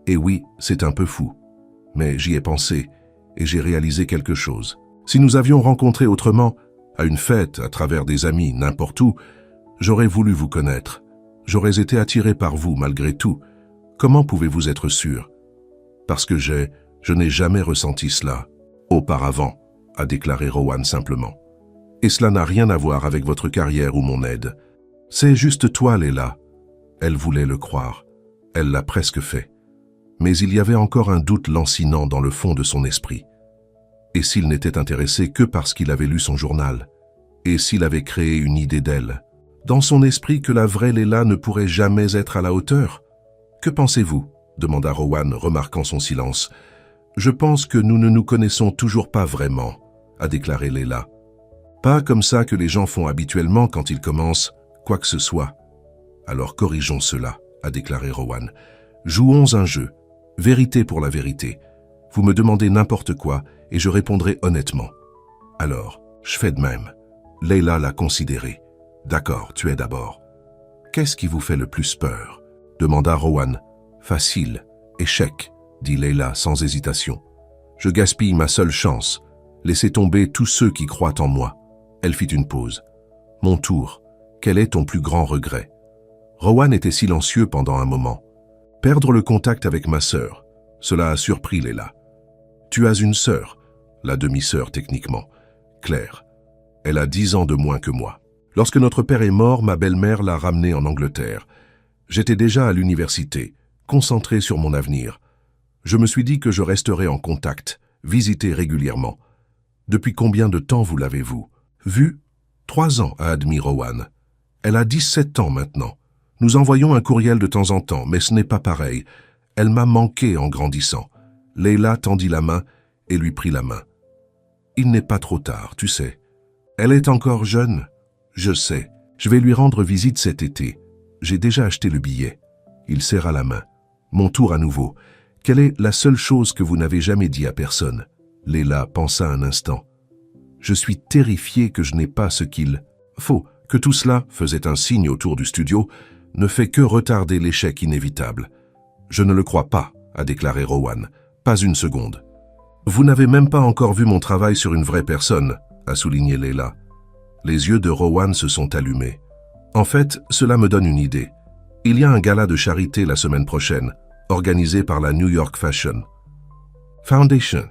Et oui, c'est un peu fou. Mais j'y ai pensé et j'ai réalisé quelque chose. Si nous avions rencontré autrement, à une fête, à travers des amis, n'importe où, j'aurais voulu vous connaître. J'aurais été attiré par vous malgré tout. Comment pouvez-vous être sûr? Parce que je n'ai jamais ressenti cela auparavant, a déclaré Rowan simplement. Et cela n'a rien à voir avec votre carrière ou mon aide. C'est juste toi, Leila. Elle voulait le croire. Elle l'a presque fait. Mais il y avait encore un doute lancinant dans le fond de son esprit. Et s'il n'était intéressé que parce qu'il avait lu son journal? Et s'il avait créé une idée d'elle? Dans son esprit que la vraie Leila ne pourrait jamais être à la hauteur? Que pensez-vous? Demanda Rowan, remarquant son silence. Je pense que nous ne nous connaissons toujours pas vraiment, a déclaré Leila. Pas comme ça que les gens font habituellement quand ils commencent quoi que ce soit. Alors corrigeons cela, a déclaré Rowan. Jouons un jeu, vérité pour la vérité. Vous me demandez n'importe quoi et je répondrai honnêtement. Alors, je fais de même. Leila l'a considéré. D'accord, tu es d'abord. Qu'est-ce qui vous fait le plus peur? Demanda Rowan. Facile, échec, dit Leila sans hésitation. Je gaspille ma seule chance. Laissez tomber tous ceux qui croient en moi. Elle fit une pause. Mon tour. Quel est ton plus grand regret? Rowan était silencieux pendant un moment. Perdre le contact avec ma sœur. Cela a surpris Leila. Tu as une sœur, la demi-sœur techniquement, Claire. Elle a 10 ans de moins que moi. Lorsque notre père est mort, ma belle-mère l'a ramenée en Angleterre. J'étais déjà à l'université, concentré sur mon avenir. Je me suis dit que je resterais en contact, visiter régulièrement. Depuis combien de temps vous l'avez-vous? Vu? 3 ans, a admis Rowan. Elle a 17 ans maintenant. Nous envoyons un courriel de temps en temps, mais ce n'est pas pareil. Elle m'a manqué en grandissant. Leila tendit la main et lui prit la main. Il n'est pas trop tard, tu sais. Elle est encore jeune. Je sais. Je vais lui rendre visite cet été. J'ai déjà acheté le billet. Il serra la main. Mon tour à nouveau. Quelle est la seule chose que vous n'avez jamais dit à personne? Leila pensa un instant. Je suis terrifié que je n'ai pas ce qu'il faut, que tout cela, faisait un signe autour du studio, ne fait que retarder l'échec inévitable. Je ne le crois pas, a déclaré Rowan, Pas une seconde. Vous n'avez même pas encore vu mon travail sur une vraie personne, a souligné Leila. Les yeux de Rowan se sont allumés. En fait, cela me donne une idée. Il y a un gala de charité la semaine prochaine, organisé par la New York Fashion Foundation.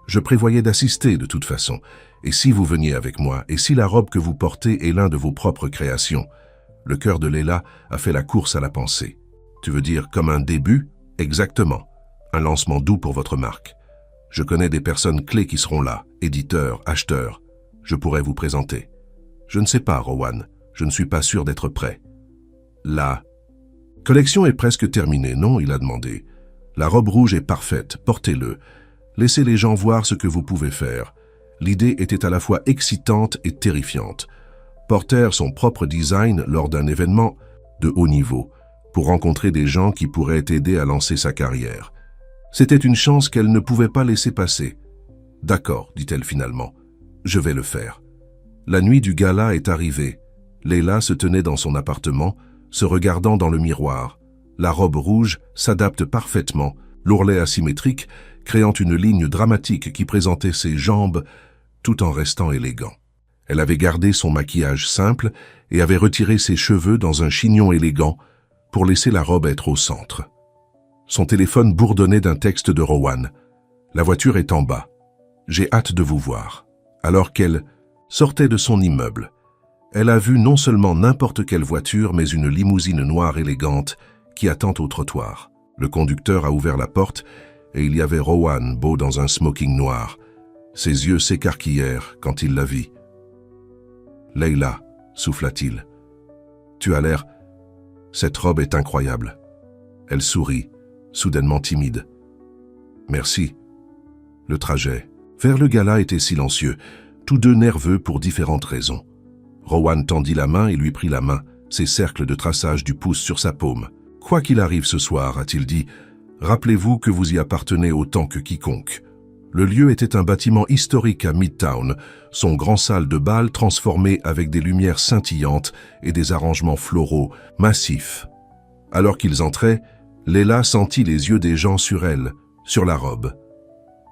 Je prévoyais d'assister de toute façon. Et si vous veniez avec moi, et si la robe que vous portez est l'un de vos propres créations? Le cœur de Leila a fait la course à la pensée. Tu veux dire comme un début? Exactement. Un lancement doux pour votre marque. Je connais des personnes clés qui seront là, éditeurs, acheteurs. Je pourrais vous présenter. Je ne sais pas, Rowan. Je ne suis pas sûr d'être prêt. La collection est presque terminée, non? Il a demandé. La robe rouge est parfaite, portez-le. Laissez les gens voir ce que vous pouvez faire. L'idée était à la fois excitante et terrifiante. Porter son propre design lors d'un événement de haut niveau, pour rencontrer des gens qui pourraient aider à lancer sa carrière. C'était une chance qu'elle ne pouvait pas laisser passer. « D'accord, dit-elle finalement. Je vais le faire. » La nuit du gala est arrivée. Leila se tenait dans son appartement, se regardant dans le miroir. La robe rouge s'adapte parfaitement, l'ourlet asymétrique, créant une ligne dramatique qui présentait ses jambes tout en restant élégant. Elle avait gardé son maquillage simple et avait retiré ses cheveux dans un chignon élégant pour laisser la robe être au centre. Son téléphone bourdonnait d'un texte de Rowan. « La voiture est en bas. J'ai hâte de vous voir. » Alors qu'elle sortait de son immeuble, elle a vu non seulement n'importe quelle voiture, mais une limousine noire élégante qui attend au trottoir. Le conducteur a ouvert la porte et il y avait Rowan, beau dans un smoking noir. Ses yeux s'écarquillèrent quand il la vit. « Leila, souffla-t-il. Tu as l'air... Cette robe est incroyable. » Elle sourit, soudainement timide. « Merci. » Le trajet vers le gala était silencieux, tous deux nerveux pour différentes raisons. Rowan tendit la main et lui prit la main, ses cercles de traçage du pouce sur sa paume. « Quoi qu'il arrive ce soir, a-t-il dit, rappelez-vous que vous y appartenez autant que quiconque. » Le lieu était un bâtiment historique à Midtown, son grand salle de bal transformé avec des lumières scintillantes et des arrangements floraux massifs. Alors qu'ils entraient, Leila sentit les yeux des gens sur elle, sur la robe.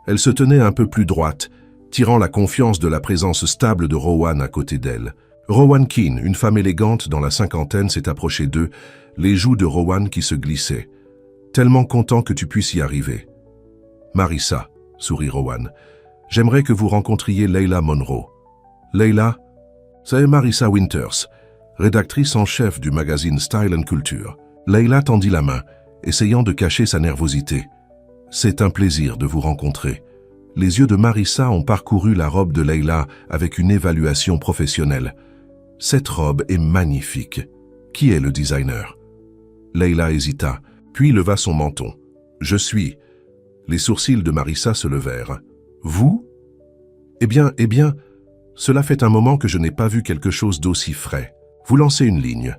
Elle se tenait un peu plus droite, tirant la confiance de la présence stable de Rowan à côté d'elle. Rowan Keane, une femme élégante dans la cinquantaine, s'est approchée d'eux, les joues de Rowan qui se glissaient. « Tellement content que tu puisses y arriver. »« Marissa, » sourit Rowan, « j'aimerais que vous rencontriez Leila Monroe. »« Leila, c'est Marissa Winters, rédactrice en chef du magazine Style & Culture. » Leila tendit la main, essayant de cacher sa nervosité. « C'est un plaisir de vous rencontrer. » Les yeux de Marissa ont parcouru la robe de Leila avec une évaluation professionnelle. « Cette robe est magnifique. Qui est le designer ?» Leila hésita, puis leva son menton. « Je suis. » Les sourcils de Marissa se levèrent. « Vous ? » Eh bien, cela fait un moment que je n'ai pas vu quelque chose d'aussi frais. Vous lancez une ligne. »«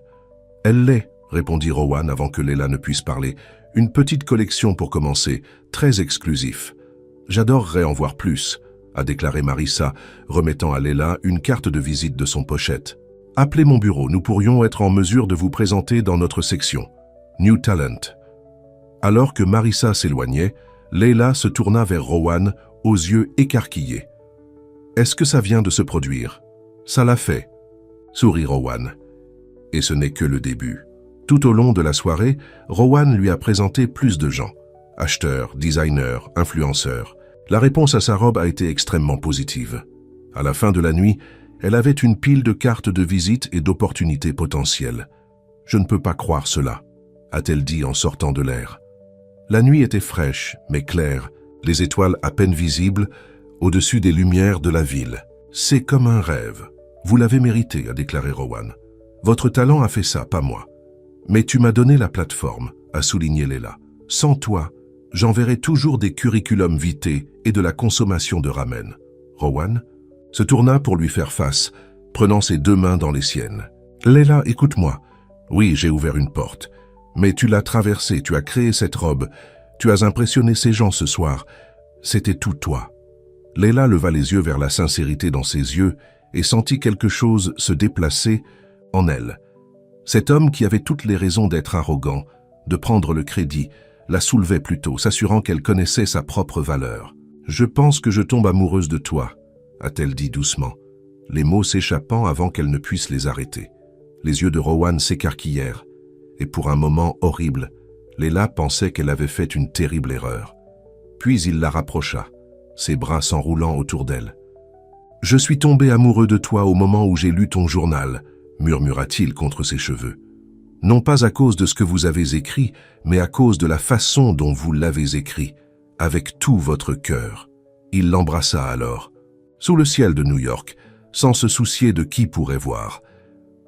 Elle l'est, » répondit Rowan avant que Leila ne puisse parler. « Une petite collection pour commencer, très exclusif. »« J'adorerais en voir plus, » a déclaré Marissa, remettant à Leila une carte de visite de son pochette. « Appelez mon bureau, nous pourrions être en mesure de vous présenter dans notre section. New Talent. » Alors que Marissa s'éloignait, Leila se tourna vers Rowan, aux yeux écarquillés. « Est-ce que ça vient de se produire ?»« Ça l'a fait, » sourit Rowan. Et ce n'est que le début. Tout au long de la soirée, Rowan lui a présenté plus de gens. Acheteurs, designers, influenceurs. La réponse à sa robe a été extrêmement positive. À la fin de la nuit, elle avait une pile de cartes de visite et d'opportunités potentielles. « Je ne peux pas croire cela », a-t-elle dit en sortant de l'air. La nuit était fraîche, mais claire, les étoiles à peine visibles, au-dessus des lumières de la ville. « C'est comme un rêve. Vous l'avez mérité, » a déclaré Rowan. « Votre talent a fait ça, pas moi. Mais tu m'as donné la plateforme, » a souligné Leila. « Sans toi, j'enverrai toujours des curriculum vitae et de la consommation de ramen. » Rowan se tourna pour lui faire face, prenant ses deux mains dans les siennes. « Leila, écoute-moi. Oui, j'ai ouvert une porte. Mais tu l'as traversée, tu as créé cette robe. Tu as impressionné ces gens ce soir. C'était tout toi. » Leila leva les yeux vers la sincérité dans ses yeux et sentit quelque chose se déplacer en elle. Cet homme qui avait toutes les raisons d'être arrogant, de prendre le crédit, la soulevait plutôt, s'assurant qu'elle connaissait sa propre valeur. « Je pense que je tombe amoureuse de toi », a-t-elle dit doucement, les mots s'échappant avant qu'elle ne puisse les arrêter. Les yeux de Rowan s'écarquillèrent, et pour un moment horrible, Leila pensait qu'elle avait fait une terrible erreur. Puis il la rapprocha, ses bras s'enroulant autour d'elle. « Je suis tombé amoureux de toi au moment où j'ai lu ton journal », murmura-t-il contre ses cheveux. « Non pas à cause de ce que vous avez écrit, mais à cause de la façon dont vous l'avez écrit, avec tout votre cœur. » Il l'embrassa alors, sous le ciel de New York, sans se soucier de qui pourrait voir.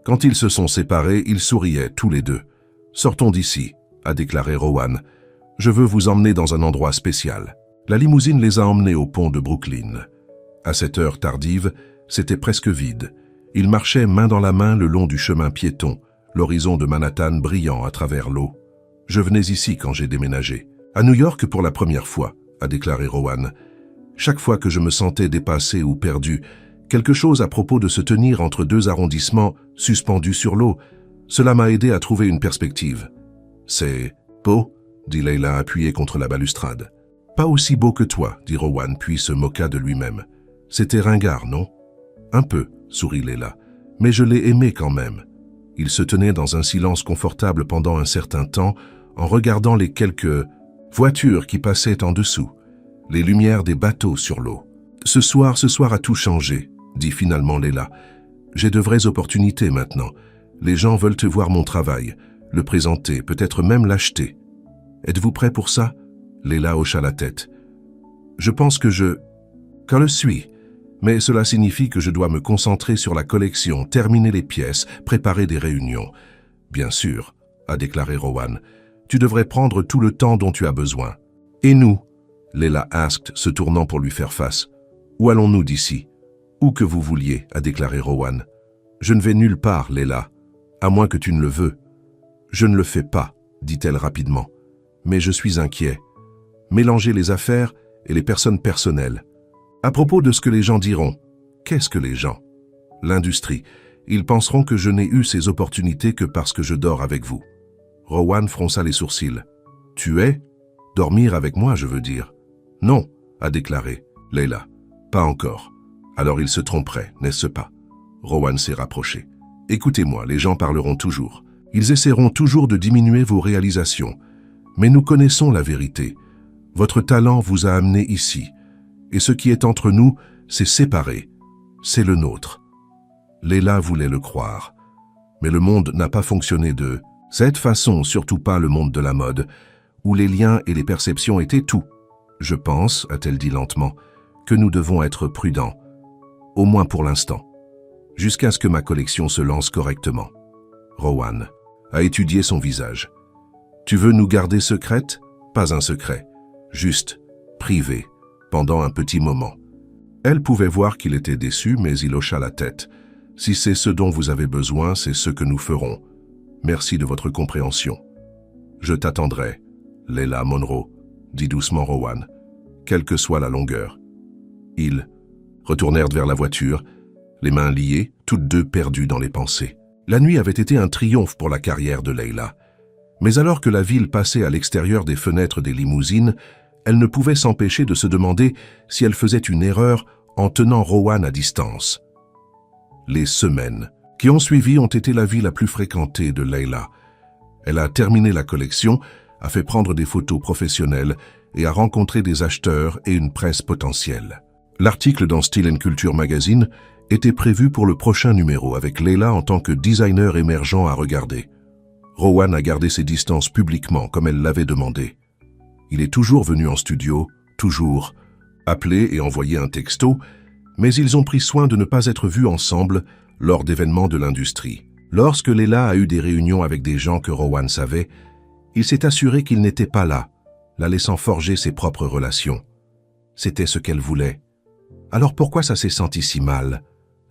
Quand ils se sont séparés, ils souriaient tous les deux. « Sortons d'ici », a déclaré Rowan. « Je veux vous emmener dans un endroit spécial. » La limousine les a emmenés au pont de Brooklyn. À cette heure tardive, c'était presque vide. Ils marchaient main dans la main le long du chemin piéton, l'horizon de Manhattan brillant à travers l'eau. « Je venais ici quand j'ai déménagé. À New York pour la première fois », a déclaré Rowan. « Chaque fois que je me sentais dépassé ou perdu, quelque chose à propos de se tenir entre deux arrondissements suspendus sur l'eau, cela m'a aidé à trouver une perspective. »« C'est beau ?» dit Leila appuyée contre la balustrade. « Pas aussi beau que toi, » dit Rowan, puis se moqua de lui-même. « C'était ringard, non ?»« Un peu, » sourit Leila, « mais je l'ai aimé quand même. » Ils se tenaient dans un silence confortable pendant un certain temps, en regardant les quelques voitures qui passaient en dessous, les lumières des bateaux sur l'eau. « Ce soir a tout changé, » dit finalement Leila. « J'ai de vraies opportunités maintenant. Les gens veulent te voir mon travail, le présenter, peut-être même l'acheter. Êtes-vous prêt pour ça ?» Leila hocha la tête. « Je pense que je le suis, mais cela signifie que je dois me concentrer sur la collection, terminer les pièces, préparer des réunions. »« Bien sûr, » a déclaré Rowan. « Tu devrais prendre tout le temps dont tu as besoin. »« Et nous ?» Leila asked, se tournant pour lui faire face. « Où allons-nous d'ici ?»« Où que vous vouliez, » a déclaré Rowan. « Je ne vais nulle part, Leila, à moins que tu ne le veux. »« Je ne le fais pas, » dit-elle rapidement. « Mais je suis inquiet. Mélanger les affaires et les personnes personnelles. À propos de ce que les gens diront, qu'est-ce que les gens? L'industrie. Ils penseront que je n'ai eu ces opportunités que parce que je dors avec vous. » Rowan fronça les sourcils. « Tu es? Dormir avec moi, je veux dire. »« Non, » a déclaré Leila. « Pas encore. Alors ils se tromperaient, n'est-ce pas ?» Rowan s'est rapproché. « Écoutez-moi, les gens parleront toujours. Ils essaieront toujours de diminuer vos réalisations. Mais nous connaissons la vérité. Votre talent vous a amené ici. Et ce qui est entre nous, c'est séparé. C'est le nôtre. » Leila voulait le croire. Mais le monde n'a pas fonctionné de cette façon, surtout pas le monde de la mode, où les liens et les perceptions étaient tout. « Je pense, » a-t-elle dit lentement, « que nous devons être prudents. Au moins pour l'instant. Jusqu'à ce que ma collection se lance correctement. » Rowan a étudié son visage. « Tu veux nous garder secrètes? Pas un secret. Juste, privé, pendant un petit moment. » Elle pouvait voir qu'il était déçu, mais il hocha la tête. « Si c'est ce dont vous avez besoin, c'est ce que nous ferons. Merci de votre compréhension. »« Je t'attendrai, Leila Monroe, » dit doucement Rowan, « quelle que soit la longueur. » Ils retournèrent vers la voiture, les mains liées, toutes deux perdues dans les pensées. La nuit avait été un triomphe pour la carrière de Leila. Mais alors que la ville passait à l'extérieur des fenêtres des limousines, elle ne pouvait s'empêcher de se demander si elle faisait une erreur en tenant Rowan à distance. Les semaines qui ont suivi ont été la vie la plus fréquentée de Leila. Elle a terminé la collection, a fait prendre des photos professionnelles et a rencontré des acheteurs et une presse potentielle. L'article dans Style & Culture Magazine était prévu pour le prochain numéro avec Leila en tant que designer émergent à regarder. Rowan a gardé ses distances publiquement comme elle l'avait demandé. Il est toujours venu en studio, toujours, appelé et envoyé un texto, mais ils ont pris soin de ne pas être vus ensemble lors d'événements de l'industrie. Lorsque Leila a eu des réunions avec des gens que Rowan savait, il s'est assuré qu'il n'était pas là, la laissant forger ses propres relations. C'était ce qu'elle voulait. Alors pourquoi ça s'est senti si mal?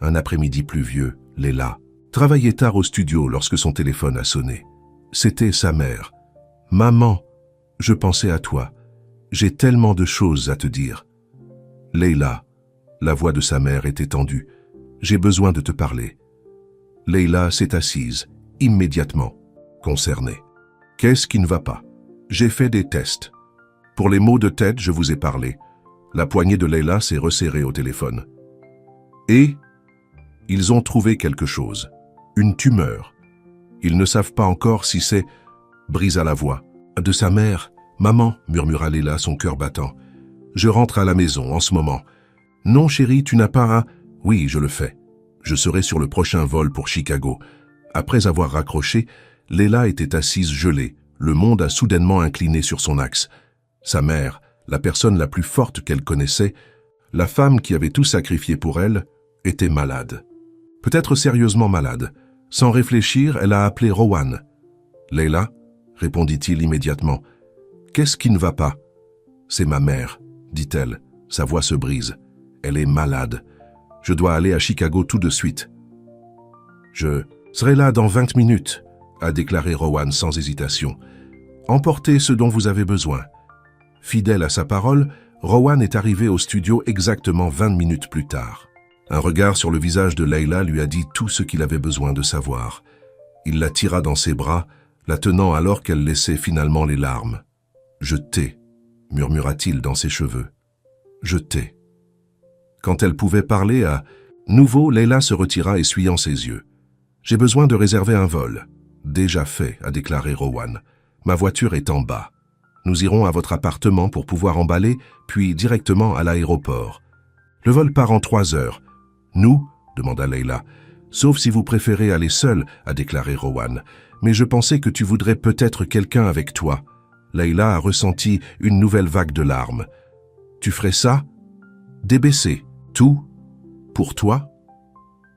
Un après-midi pluvieux, Leila travaillait tard au studio lorsque son téléphone a sonné. C'était sa mère. « Maman, je pensais à toi. J'ai tellement de choses à te dire. » « Leila, la voix de sa mère était tendue. J'ai besoin de te parler. » Leila s'est assise, immédiatement, concernée. « Qu'est-ce qui ne va pas ?» J'ai fait des tests. Pour les maux de tête, je vous ai parlé. La poignée de Leila s'est resserrée au téléphone. Et ils ont trouvé quelque chose. Une tumeur. Ils ne savent pas encore si c'est... Brisa la voix. De sa mère. Maman, murmura Leila, son cœur battant. Je rentre à la maison en ce moment. Non, chérie, tu n'as pas à... Oui, je le fais. Je serai sur le prochain vol pour Chicago. Après avoir raccroché, Leila était assise gelée. Le monde a soudainement incliné sur son axe. Sa mère, la personne la plus forte qu'elle connaissait, la femme qui avait tout sacrifié pour elle, était malade. Peut-être sérieusement malade. Sans réfléchir, elle a appelé Rowan. « Leila ?» répondit-il immédiatement. « Qu'est-ce qui ne va pas ?»« C'est ma mère, » dit-elle. Sa voix se brise. « Elle est malade. Je dois aller à Chicago tout de suite. »« Je serai là dans 20 minutes, » a déclaré Rowan sans hésitation. « Emportez ce dont vous avez besoin. » Fidèle à sa parole, Rowan est arrivé au studio exactement 20 minutes plus tard. Un regard sur le visage de Leila lui a dit tout ce qu'il avait besoin de savoir. Il la tira dans ses bras, la tenant alors qu'elle laissait finalement les larmes. « Je t'ai », murmura-t-il dans ses cheveux. « Je t'ai ». Quand elle pouvait parler à nouveau, Leila se retira essuyant ses yeux. « J'ai besoin de réserver un vol. »« Déjà fait », a déclaré Rowan. « Ma voiture est en bas. Nous irons à votre appartement pour pouvoir emballer, puis directement à l'aéroport. Le vol part en 3 heures. »« Nous ?» demanda Leila. « Sauf si vous préférez aller seul, » a déclaré Rowan. « Mais je pensais que tu voudrais peut-être quelqu'un avec toi. » Leila a ressenti une nouvelle vague de larmes. « Tu ferais ça ?»« Débaisser. Tout pour toi ?»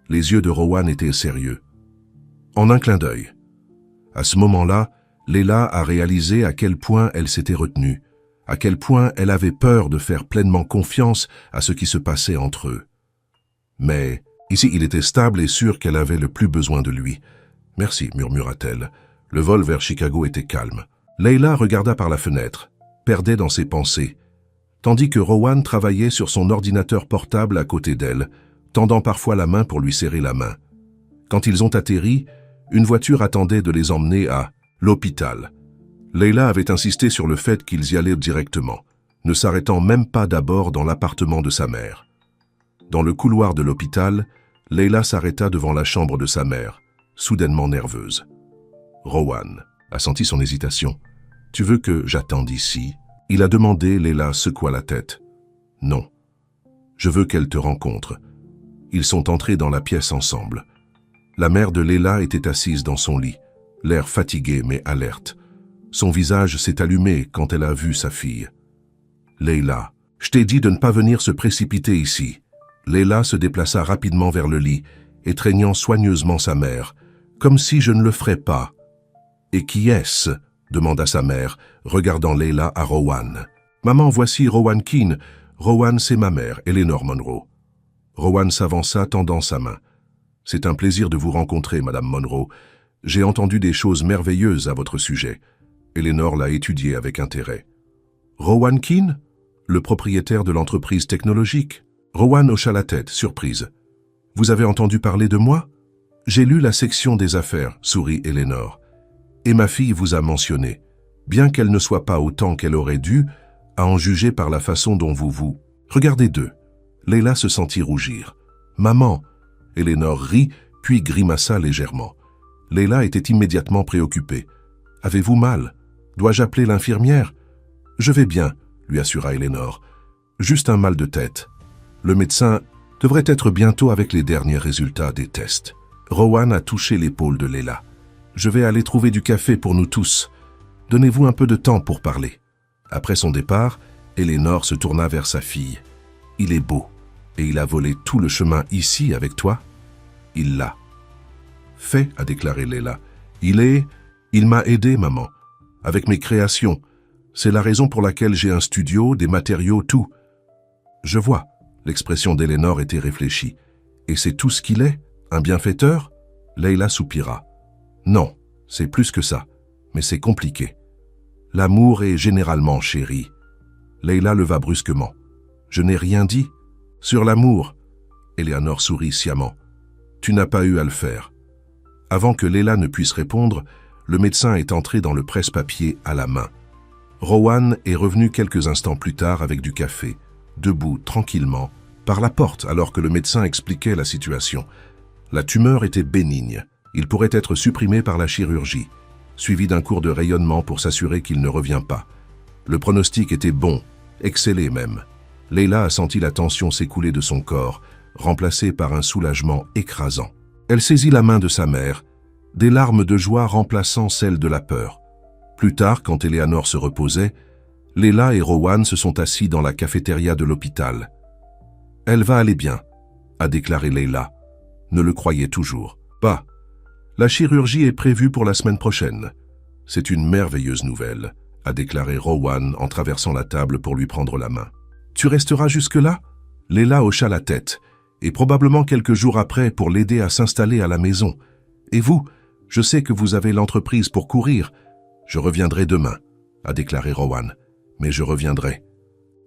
Les yeux de Rowan étaient sérieux. En un clin d'œil. À ce moment-là, Leila a réalisé à quel point elle s'était retenue, à quel point elle avait peur de faire pleinement confiance à ce qui se passait entre eux. Mais ici, il était stable et sûr qu'elle avait le plus besoin de lui. « Merci », murmura-t-elle. Le vol vers Chicago était calme. Leila regarda par la fenêtre, perdait dans ses pensées, tandis que Rowan travaillait sur son ordinateur portable à côté d'elle, tendant parfois la main pour lui serrer la main. Quand ils ont atterri, une voiture attendait de les emmener à l'hôpital. Leila avait insisté sur le fait qu'ils y allaient directement, ne s'arrêtant même pas d'abord dans l'appartement de sa mère. Dans le couloir de l'hôpital, Leila s'arrêta devant la chambre de sa mère, soudainement nerveuse. Rowan a senti son hésitation. « Tu veux que j'attende ici ?» Il a demandé, Leila secoua la tête. « Non. Je veux qu'elle te rencontre. » Ils sont entrés dans la pièce ensemble. La mère de Leila était assise dans son lit, l'air fatigué mais alerte. Son visage s'est allumé quand elle a vu sa fille. « Leila, je t'ai dit de ne pas venir se précipiter ici. » Leila se déplaça rapidement vers le lit, étreignant soigneusement sa mère, comme si je ne le ferais pas. « Et qui est-ce » demanda sa mère, regardant Leila à Rowan. « Maman, voici Rowan Keane. Rowan, c'est ma mère, Eleanor Monroe. » Rowan s'avança, tendant sa main. « C'est un plaisir de vous rencontrer, Madame Monroe. J'ai entendu des choses merveilleuses à votre sujet. » Eleanor l'a étudié avec intérêt. « Rowan Keane, le propriétaire de l'entreprise technologique ?» Rowan hocha la tête, surprise. « Vous avez entendu parler de moi ?»« J'ai lu la section des affaires, » sourit Eleanor. « Et ma fille vous a mentionné, bien qu'elle ne soit pas autant qu'elle aurait dû, à en juger par la façon dont vous... Regardez d'eux. » Leila se sentit rougir. « Maman !» Eleanor rit, puis grimaça légèrement. Leila était immédiatement préoccupée. « Avez-vous mal? Dois-je appeler l'infirmière ?»« Je vais bien, » lui assura Eleanor. « Juste un mal de tête. Le médecin devrait être bientôt avec les derniers résultats des tests. » Rowan a touché l'épaule de Leila. « Je vais aller trouver du café pour nous tous. Donnez-vous un peu de temps pour parler. » Après son départ, Eleanor se tourna vers sa fille. « Il est beau. Et il a volé tout le chemin ici avec toi ?» « Il l'a. »« Fait, » a déclaré Leila. « Il m'a aidé, maman. Avec mes créations. C'est la raison pour laquelle j'ai un studio, des matériaux, tout. » « Je vois. » L'expression d'Eleanor était réfléchie. « Et c'est tout ce qu'il est? Un bienfaiteur ?» Leila soupira. « Non, c'est plus que ça. Mais c'est compliqué. L'amour est généralement chéri. » Leila leva brusquement. « Je n'ai rien dit. Sur l'amour. » Eleanor sourit sciemment. « Tu n'as pas eu à le faire. » Avant que Leila ne puisse répondre, le médecin est entré dans le presse-papier à la main. Rowan est revenu quelques instants plus tard avec du café, debout tranquillement, par la porte alors que le médecin expliquait la situation. La tumeur était bénigne. Il pourrait être supprimé par la chirurgie, suivi d'un cours de rayonnement pour s'assurer qu'il ne revient pas. Le pronostic était bon, excellé même. Leila a senti la tension s'écouler de son corps, remplacée par un soulagement écrasant. Elle saisit la main de sa mère, des larmes de joie remplaçant celles de la peur. Plus tard, quand Eleanor se reposait, Leila et Rowan se sont assis dans la cafétéria de l'hôpital. « Elle va aller bien », a déclaré Leila. Ne le croyait toujours pas. La chirurgie est prévue pour la semaine prochaine. C'est une merveilleuse nouvelle, a déclaré Rowan en traversant la table pour lui prendre la main. Tu resteras jusque-là? Leila hocha la tête, et probablement quelques jours après pour l'aider à s'installer à la maison. Et vous, je sais que vous avez l'entreprise pour courir. Je reviendrai demain, a déclaré Rowan. Mais je reviendrai.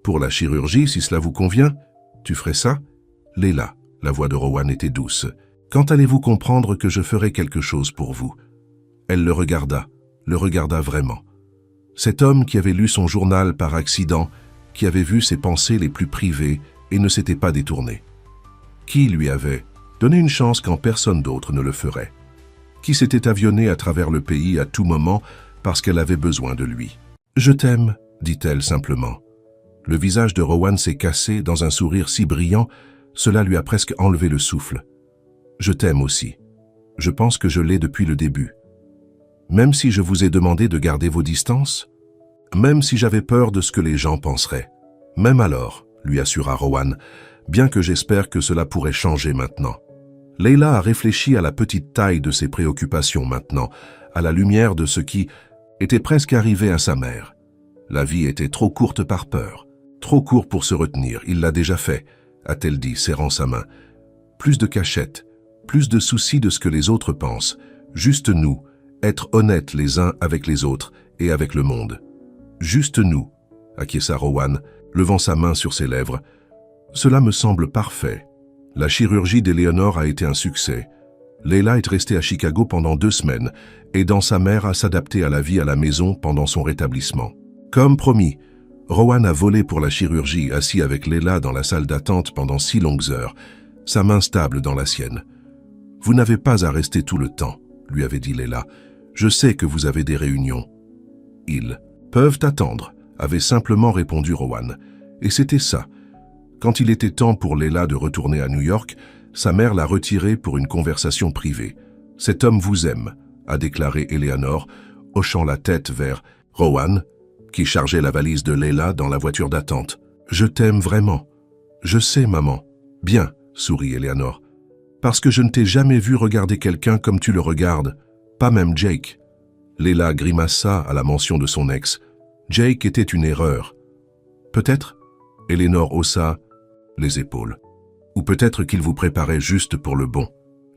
Pour la chirurgie, si cela vous convient, tu ferais ça? Leila, la voix de Rowan était douce. Quand allez-vous comprendre que je ferai quelque chose pour vous? Elle le regarda vraiment. Cet homme qui avait lu son journal par accident, qui avait vu ses pensées les plus privées et ne s'était pas détourné. Qui lui avait donné une chance quand personne d'autre ne le ferait? Qui s'était avionnée à travers le pays à tout moment parce qu'elle avait besoin de lui? « Je t'aime », dit-elle simplement. Le visage de Rowan s'est cassé dans un sourire si brillant, cela lui a presque enlevé le souffle. « Je t'aime aussi. Je pense que je l'ai depuis le début. Même si je vous ai demandé de garder vos distances, même si j'avais peur de ce que les gens penseraient. Même alors, lui assura Rowan, bien que j'espère que cela pourrait changer maintenant. » Leila a réfléchi à la petite taille de ses préoccupations maintenant, à la lumière de ce qui était presque arrivé à sa mère. La vie était trop courte par peur, trop court pour se retenir, il l'a déjà fait, a-t-elle dit, serrant sa main. Plus de cachette, plus de soucis de ce que les autres pensent, juste nous, être honnêtes les uns avec les autres et avec le monde. Juste nous, acquiesça Rowan, levant sa main sur ses lèvres. Cela me semble parfait. La chirurgie d'Eleanor a été un succès. Leila est restée à Chicago pendant 2 semaines, aidant sa mère à s'adapter à la vie à la maison pendant son rétablissement. Comme promis, Rowan a volé pour la chirurgie, assis avec Leila dans la salle d'attente pendant 6 longues heures, sa main stable dans la sienne. « Vous n'avez pas à rester tout le temps », lui avait dit Leila. « Je sais que vous avez des réunions. »« Ils peuvent attendre », avait simplement répondu Rowan. Et c'était ça. Quand il était temps pour Leila de retourner à New York, sa mère l'a retirée pour une conversation privée. « Cet homme vous aime », a déclaré Eleanor, hochant la tête vers Rowan, qui chargeait la valise de Leila dans la voiture d'attente. « Je t'aime vraiment. »« Je sais, maman. »« Bien, » sourit Eleanor. « Parce que je ne t'ai jamais vu regarder quelqu'un comme tu le regardes, pas même Jake. » Leila grimaça à la mention de son ex. Jake était une erreur. Peut-être, Eleanor haussa les épaules. Ou peut-être qu'il vous préparait juste pour le bon.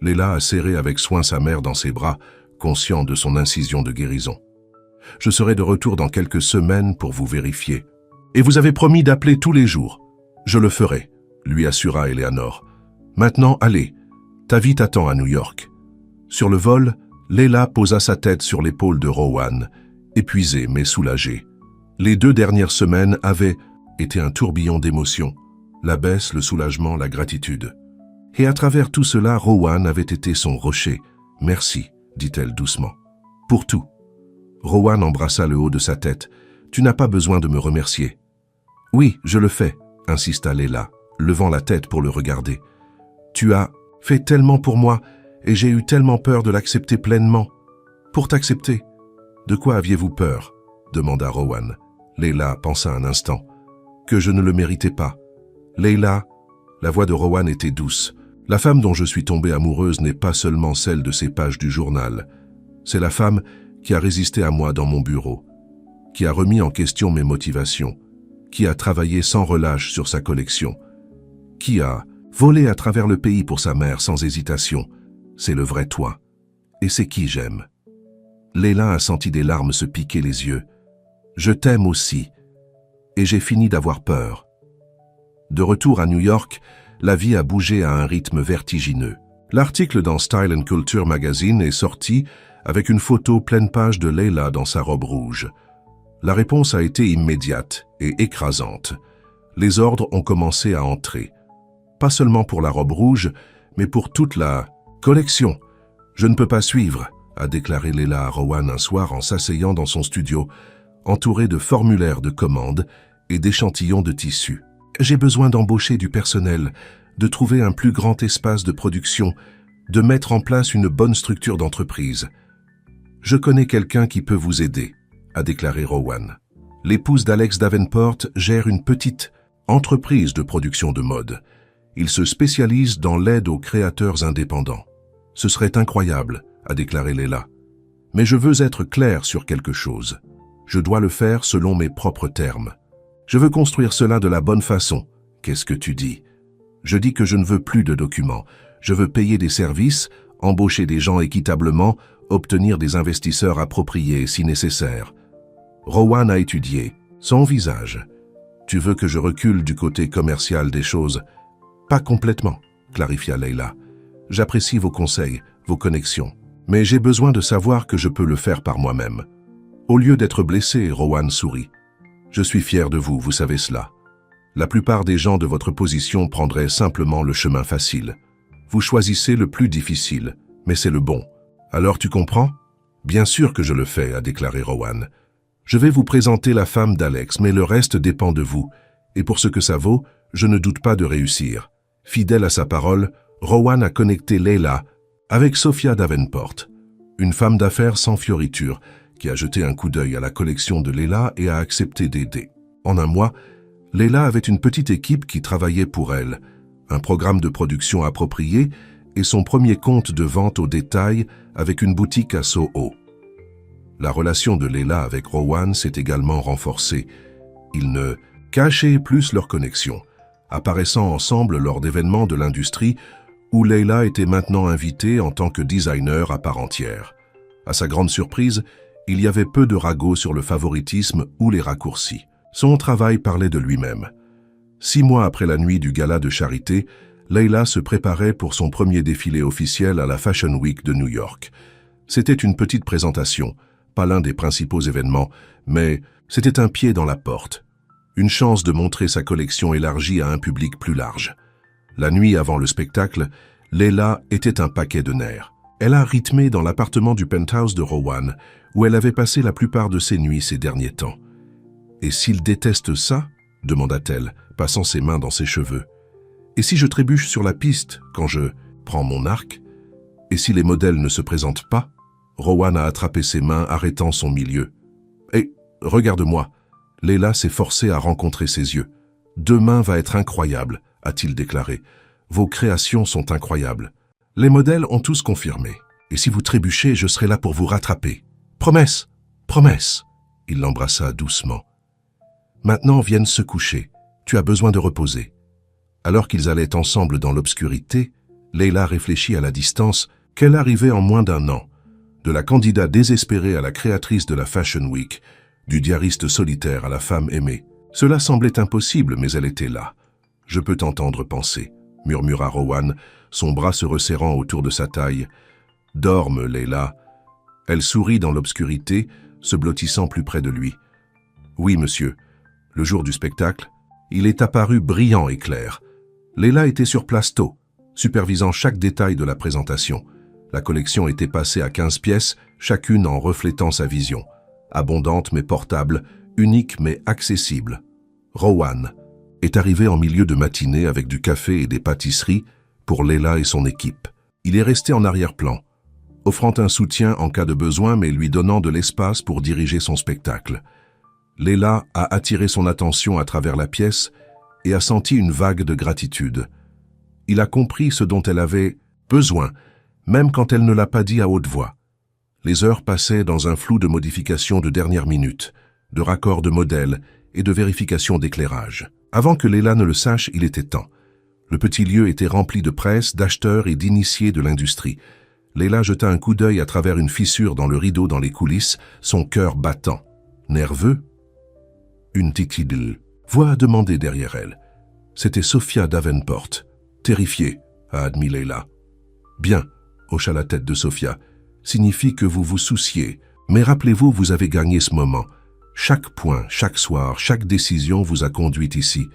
Leila a serré avec soin sa mère dans ses bras, conscient de son incision de guérison. Je serai de retour dans quelques semaines pour vous vérifier. Et vous avez promis d'appeler tous les jours. Je le ferai, lui assura Eleanor. Maintenant, allez, ta vie t'attend à New York. Sur le vol, Leila posa sa tête sur l'épaule de Rowan, épuisée mais soulagée. Les 2 dernières semaines avaient été un tourbillon d'émotions. La baisse, le soulagement, la gratitude. Et à travers tout cela, Rowan avait été son rocher. « Merci », dit-elle doucement. « Pour tout. » Rowan embrassa le haut de sa tête. « Tu n'as pas besoin de me remercier. »« Oui, je le fais », insista Leila, levant la tête pour le regarder. « Tu as fait tellement pour moi et j'ai eu tellement peur de l'accepter pleinement. »« Pour t'accepter ?»« De quoi aviez-vous peur ?» demanda Rowan. Leila pensa un instant. « Que je ne le méritais pas. » Leila, la voix de Rowan était douce. La femme dont je suis tombée amoureuse n'est pas seulement celle de ces pages du journal. C'est la femme qui a résisté à moi dans mon bureau, qui a remis en question mes motivations, qui a travaillé sans relâche sur sa collection, qui a volé à travers le pays pour sa mère sans hésitation. C'est le vrai toi. Et c'est qui j'aime. Leila a senti des larmes se piquer les yeux. Je t'aime aussi. Et j'ai fini d'avoir peur. De retour à New York, la vie a bougé à un rythme vertigineux. L'article dans Style & Culture Magazine est sorti avec une photo pleine page de Leila dans sa robe rouge. La réponse a été immédiate et écrasante. Les ordres ont commencé à entrer. Pas seulement pour la robe rouge, mais pour toute la collection. « Je ne peux pas suivre », a déclaré Leila à Rowan un soir en s'asseyant dans son studio, entouré de formulaires de commandes et d'échantillons de tissus. « J'ai besoin d'embaucher du personnel, de trouver un plus grand espace de production, de mettre en place une bonne structure d'entreprise. Je connais quelqu'un qui peut vous aider, » a déclaré Rowan. L'épouse d'Alex Davenport gère une petite entreprise de production de mode. Il se spécialise dans l'aide aux créateurs indépendants. « Ce serait incroyable, » a déclaré Leila. « Mais je veux être clair sur quelque chose. Je dois le faire selon mes propres termes. Je veux construire cela de la bonne façon. Qu'est-ce que tu dis? Je dis que je ne veux plus de documents. Je veux payer des services, embaucher des gens équitablement, obtenir des investisseurs appropriés si nécessaire. » Rowan a étudié son visage. « Tu veux que je recule du côté commercial des choses? »« Pas complètement, » clarifia Leila. « J'apprécie vos conseils, vos connexions, mais j'ai besoin de savoir que je peux le faire par moi-même. » Au lieu d'être blessé, Rowan sourit. « Je suis fier de vous, vous savez cela. La plupart des gens de votre position prendraient simplement le chemin facile. Vous choisissez le plus difficile, mais c'est le bon. Alors tu comprends? »« Bien sûr que je le fais, » a déclaré Rowan. « Je vais vous présenter la femme d'Alex, mais le reste dépend de vous. Et pour ce que ça vaut, je ne doute pas de réussir. » Fidèle à sa parole, Rowan a connecté Leila avec Sophia Davenport, une femme d'affaires sans fioriture, qui a jeté un coup d'œil à la collection de Leila et a accepté d'aider. En un mois, Leila avait une petite équipe qui travaillait pour elle, un programme de production approprié et son premier compte de vente au détail avec une boutique à Soho. La relation de Leila avec Rowan s'est également renforcée. Ils ne cachaient plus leur connexion, apparaissant ensemble lors d'événements de l'industrie où Leila était maintenant invitée en tant que designer à part entière. À sa grande surprise, il y avait peu de ragots sur le favoritisme ou les raccourcis. Son travail parlait de lui-même. 6 mois après la nuit du gala de charité, Leila se préparait pour son premier défilé officiel à la Fashion Week de New York. C'était une petite présentation, pas l'un des principaux événements, mais c'était un pied dans la porte. Une chance de montrer sa collection élargie à un public plus large. La nuit avant le spectacle, Leila était un paquet de nerfs. Elle a rythmé dans l'appartement du penthouse de Rowan, où elle avait passé la plupart de ses nuits ces derniers temps. « Et s'il déteste ça ?» demanda-t-elle, passant ses mains dans ses cheveux. « Et si je trébuche sur la piste quand je prends mon arc? Et si les modèles ne se présentent pas ?» Rowan a attrapé ses mains, arrêtant son milieu. « Et regarde-moi !» Leila s'est forcée à rencontrer ses yeux. « Demain va être incroyable !» a-t-il déclaré. « Vos créations sont incroyables. Les modèles ont tous confirmé. Et si vous trébuchez, je serai là pour vous rattraper. Promesse, promesse !» Il l'embrassa doucement. « Maintenant viennent se coucher. Tu as besoin de reposer. » Alors qu'ils allaient ensemble dans l'obscurité, Leila réfléchit à la distance qu'elle arrivait en moins d'1 an. De la candidate désespérée à la créatrice de la Fashion Week, du diariste solitaire à la femme aimée. Cela semblait impossible, mais elle était là. « Je peux t'entendre penser », murmura Rowan, son bras se resserrant autour de sa taille. « Dorme, Leila. » Elle sourit dans l'obscurité, se blottissant plus près de lui. « Oui, monsieur. » Le jour du spectacle, il est apparu brillant et clair. Leila était sur place tôt, supervisant chaque détail de la présentation. La collection était passée à 15 pièces, chacune en reflétant sa vision. Abondante mais portable, unique mais accessible. Rowan est arrivé en milieu de matinée avec du café et des pâtisseries pour Leila et son équipe. Il est resté en arrière-plan, offrant un soutien en cas de besoin mais lui donnant de l'espace pour diriger son spectacle. Leila a attiré son attention à travers la pièce et a senti une vague de gratitude. Il a compris ce dont elle avait besoin, même quand elle ne l'a pas dit à haute voix. Les heures passaient dans un flou de modifications de dernière minute, de raccords de modèles et de vérifications d'éclairage. Avant que Leila ne le sache, il était temps. Le petit lieu était rempli de presse, d'acheteurs et d'initiés de l'industrie. Leila jeta un coup d'œil à travers une fissure dans le rideau dans les coulisses, son cœur battant. Nerveux? Une petite voix a demandé derrière elle. C'était Sophia Davenport. Terrifiée, a admis Leila. Bien, hocha la tête de Sophia. Signifie que vous vous souciez. Mais rappelez-vous, vous avez gagné ce moment. Chaque point, chaque soir, chaque décision vous a conduite ici.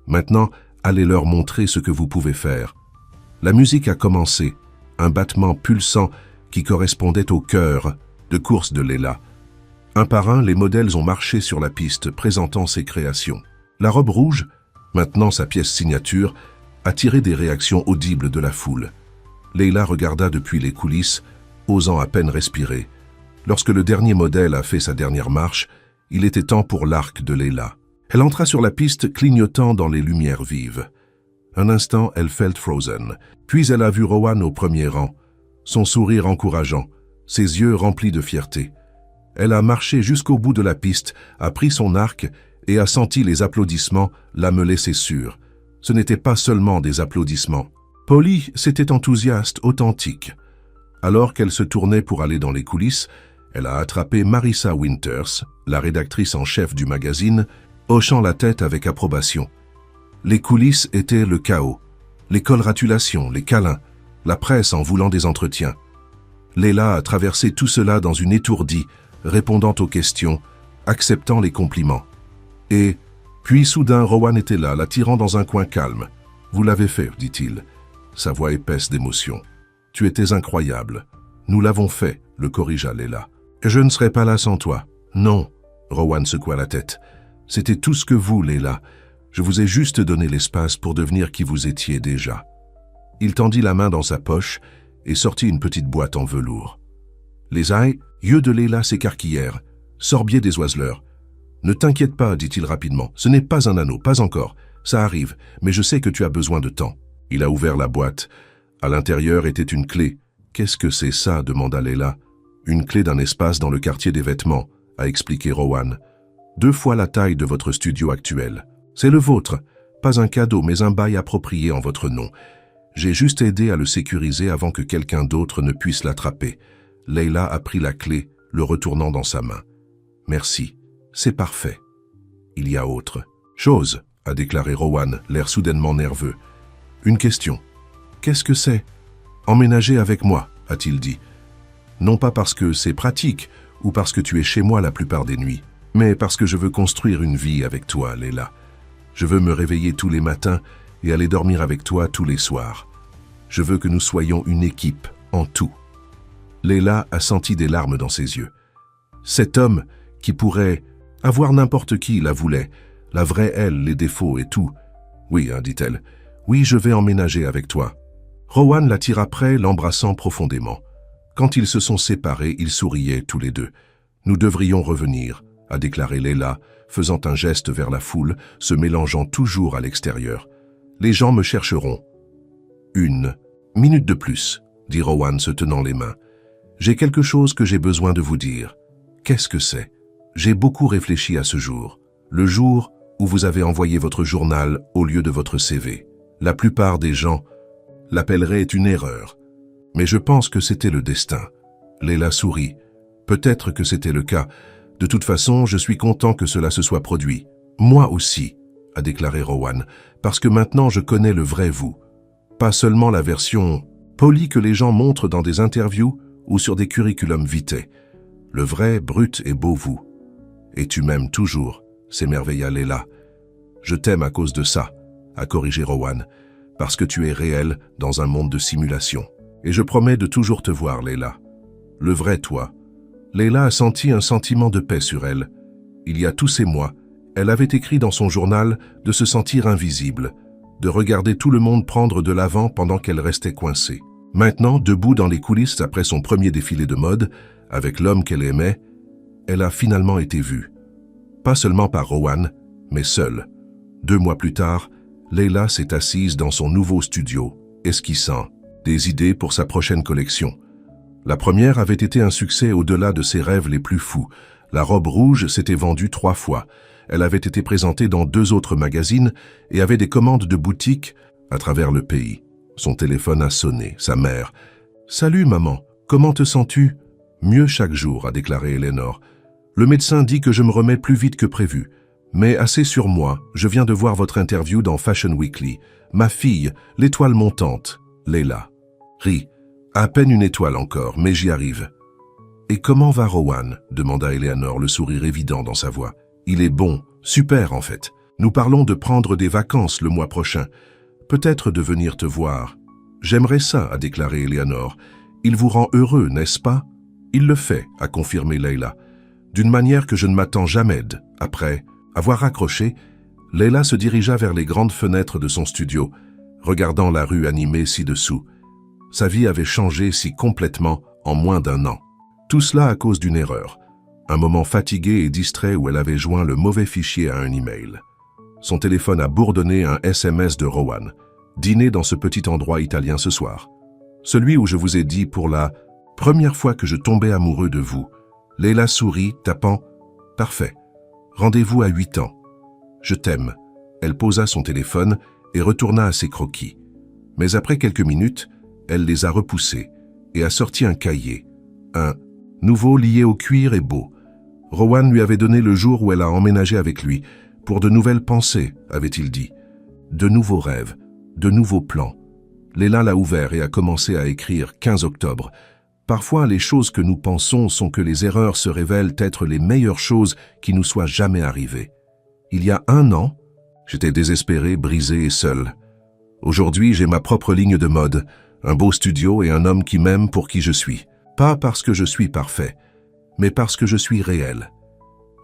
Maintenant, allez leur montrer ce que vous pouvez faire. » La musique a commencé, un battement pulsant qui correspondait au cœur de course de Leila. Un par un, les modèles ont marché sur la piste, présentant ses créations. La robe rouge, maintenant sa pièce signature, a tiré des réactions audibles de la foule. Leila regarda depuis les coulisses, osant à peine respirer. Lorsque le dernier modèle a fait sa dernière marche, il était temps pour l'arc de Leila. Elle entra sur la piste, clignotant dans les lumières vives. Un instant, elle felt frozen. Puis elle a vu Rowan au premier rang, son sourire encourageant, ses yeux remplis de fierté. Elle a marché jusqu'au bout de la piste, a pris son arc et a senti les applaudissements la me laisser sûre. Ce n'était pas seulement des applaudissements. Polly, c'était enthousiaste, authentique. Alors qu'elle se tournait pour aller dans les coulisses, elle a attrapé Marissa Winters, la rédactrice en chef du magazine, hochant la tête avec approbation. Les coulisses étaient le chaos. Les congratulations, les câlins, la presse en voulant des entretiens. Leila a traversé tout cela dans une étourdie, répondant aux questions, acceptant les compliments. Et puis soudain, Rowan était là, la tirant dans un coin calme. « Vous l'avez fait, dit-il, sa voix épaisse d'émotion. « Tu étais incroyable. Nous l'avons fait, le corrigea Leila. Je ne serais pas là sans toi. »« Non, » Rowan secoua la tête. « C'était tout ce que vous, Leila. Je vous ai juste donné l'espace pour devenir qui vous étiez déjà. » Il tendit la main dans sa poche et sortit une petite boîte en velours. Les yeux de Leila s'écarquillèrent, sorbier des oiseleurs. « Ne t'inquiète pas, dit-il rapidement, ce n'est pas un anneau, pas encore. Ça arrive, mais je sais que tu as besoin de temps. » Il a ouvert la boîte. À l'intérieur était une clé. « Qu'est-ce que c'est ça ?» demanda Leila. « Une clé d'un espace dans le quartier des vêtements, » a expliqué Rowan. « 2 fois la taille de votre studio actuel. C'est le vôtre. Pas un cadeau, mais un bail approprié en votre nom. J'ai juste aidé à le sécuriser avant que quelqu'un d'autre ne puisse l'attraper. » Leila a pris la clé, le retournant dans sa main. « Merci. C'est parfait. » « Il y a autre chose, » a déclaré Rowan, l'air soudainement nerveux. « Une question. Qu'est-ce que c'est ? » « Emménager avec moi, » a-t-il dit. « Non pas parce que c'est pratique ou parce que tu es chez moi la plupart des nuits, mais parce que je veux construire une vie avec toi, Leila. Je veux me réveiller tous les matins et aller dormir avec toi tous les soirs. Je veux que nous soyons une équipe, en tout. » Leila a senti des larmes dans ses yeux. Cet homme qui pourrait avoir n'importe qui la voulait, la vraie elle, les défauts et tout. « Oui, hein, dit-elle. Oui, je vais emménager avec toi. » Rowan la tira près, l'embrassant profondément. Quand ils se sont séparés, ils souriaient tous les deux. « Nous devrions revenir, » a déclaré Leila, faisant un geste vers la foule, se mélangeant toujours à l'extérieur. « Les gens me chercheront. »« 1 minute de plus, » dit Rowan se tenant les mains. « J'ai quelque chose que j'ai besoin de vous dire. » « Qu'est-ce que c'est ? » J'ai beaucoup réfléchi à ce jour. Le jour où vous avez envoyé votre journal au lieu de votre CV. La plupart des gens l'appelleraient une erreur. Mais je pense que c'était le destin. Leila sourit. Peut-être que c'était le cas. De toute façon, je suis content que cela se soit produit. Moi aussi, a déclaré Rowan, parce que maintenant je connais le vrai vous. Pas seulement la version polie que les gens montrent dans des interviews ou sur des curriculum vitae. Le vrai, brut et beau vous. Et tu m'aimes toujours, s'émerveilla Leila. Je t'aime à cause de ça, a corrigé Rowan, parce que tu es réel dans un monde de simulation. Et je promets de toujours te voir, Leila. Le vrai toi. Leila a senti un sentiment de paix sur elle. Il y a tous ces mois, elle avait écrit dans son journal de se sentir invisible, de regarder tout le monde prendre de l'avant pendant qu'elle restait coincée. Maintenant, debout dans les coulisses après son premier défilé de mode, avec l'homme qu'elle aimait, elle a finalement été vue. Pas seulement par Rowan, mais seule. 2 mois plus tard, Leila s'est assise dans son nouveau studio, esquissant des idées pour sa prochaine collection. La première avait été un succès au-delà de ses rêves les plus fous. La robe rouge s'était vendue 3 fois. Elle avait été présentée dans 2 autres magazines et avait des commandes de boutiques à travers le pays. Son téléphone a sonné, sa mère. « Salut maman, comment te sens-tu ?»« Mieux chaque jour, » a déclaré Eleanor. « Le médecin dit que je me remets plus vite que prévu. Mais assez sur moi, je viens de voir votre interview dans Fashion Weekly. Ma fille, l'étoile montante, Leila. » Rit. À peine une étoile encore, mais j'y arrive. « Et comment va Rowan » demanda Eleanor, le sourire évident dans sa voix. « Il est bon, super en fait. Nous parlons de prendre des vacances le mois prochain. Peut-être de venir te voir. »« J'aimerais ça » a déclaré Eleanor. « Il vous rend heureux, n'est-ce pas ?»« Il le fait » a confirmé Leila. D'une manière que je ne m'attends jamais. Après avoir raccroché, Leila se dirigea vers les grandes fenêtres de son studio, regardant la rue animée ci-dessous. Sa vie avait changé si complètement en moins d'1 an. Tout cela à cause d'une erreur. Un moment fatigué et distrait où elle avait joint le mauvais fichier à un email. Son téléphone a bourdonné un SMS de Rowan. « Dîner dans ce petit endroit italien ce soir. Celui où je vous ai dit pour la première fois que je tombais amoureux de vous. » Leila sourit, tapant « Parfait. Rendez-vous à 8 ans. Je t'aime. » Elle posa son téléphone et retourna à ses croquis. Mais après quelques minutes, elle les a repoussés et a sorti un cahier. Un nouveau lié au cuir et beau. Rowan lui avait donné le jour où elle a emménagé avec lui, pour de nouvelles pensées, avait-il dit. De nouveaux rêves, de nouveaux plans. Leila l'a ouvert et a commencé à écrire 15 octobre. Parfois, les choses que nous pensons sont que les erreurs se révèlent être les meilleures choses qui nous soient jamais arrivées. Il y a 1 an, j'étais désespéré, brisé et seul. Aujourd'hui, j'ai ma propre ligne de mode, un beau studio et un homme qui m'aime pour qui je suis. Pas parce que je suis parfait, mais parce que je suis réel.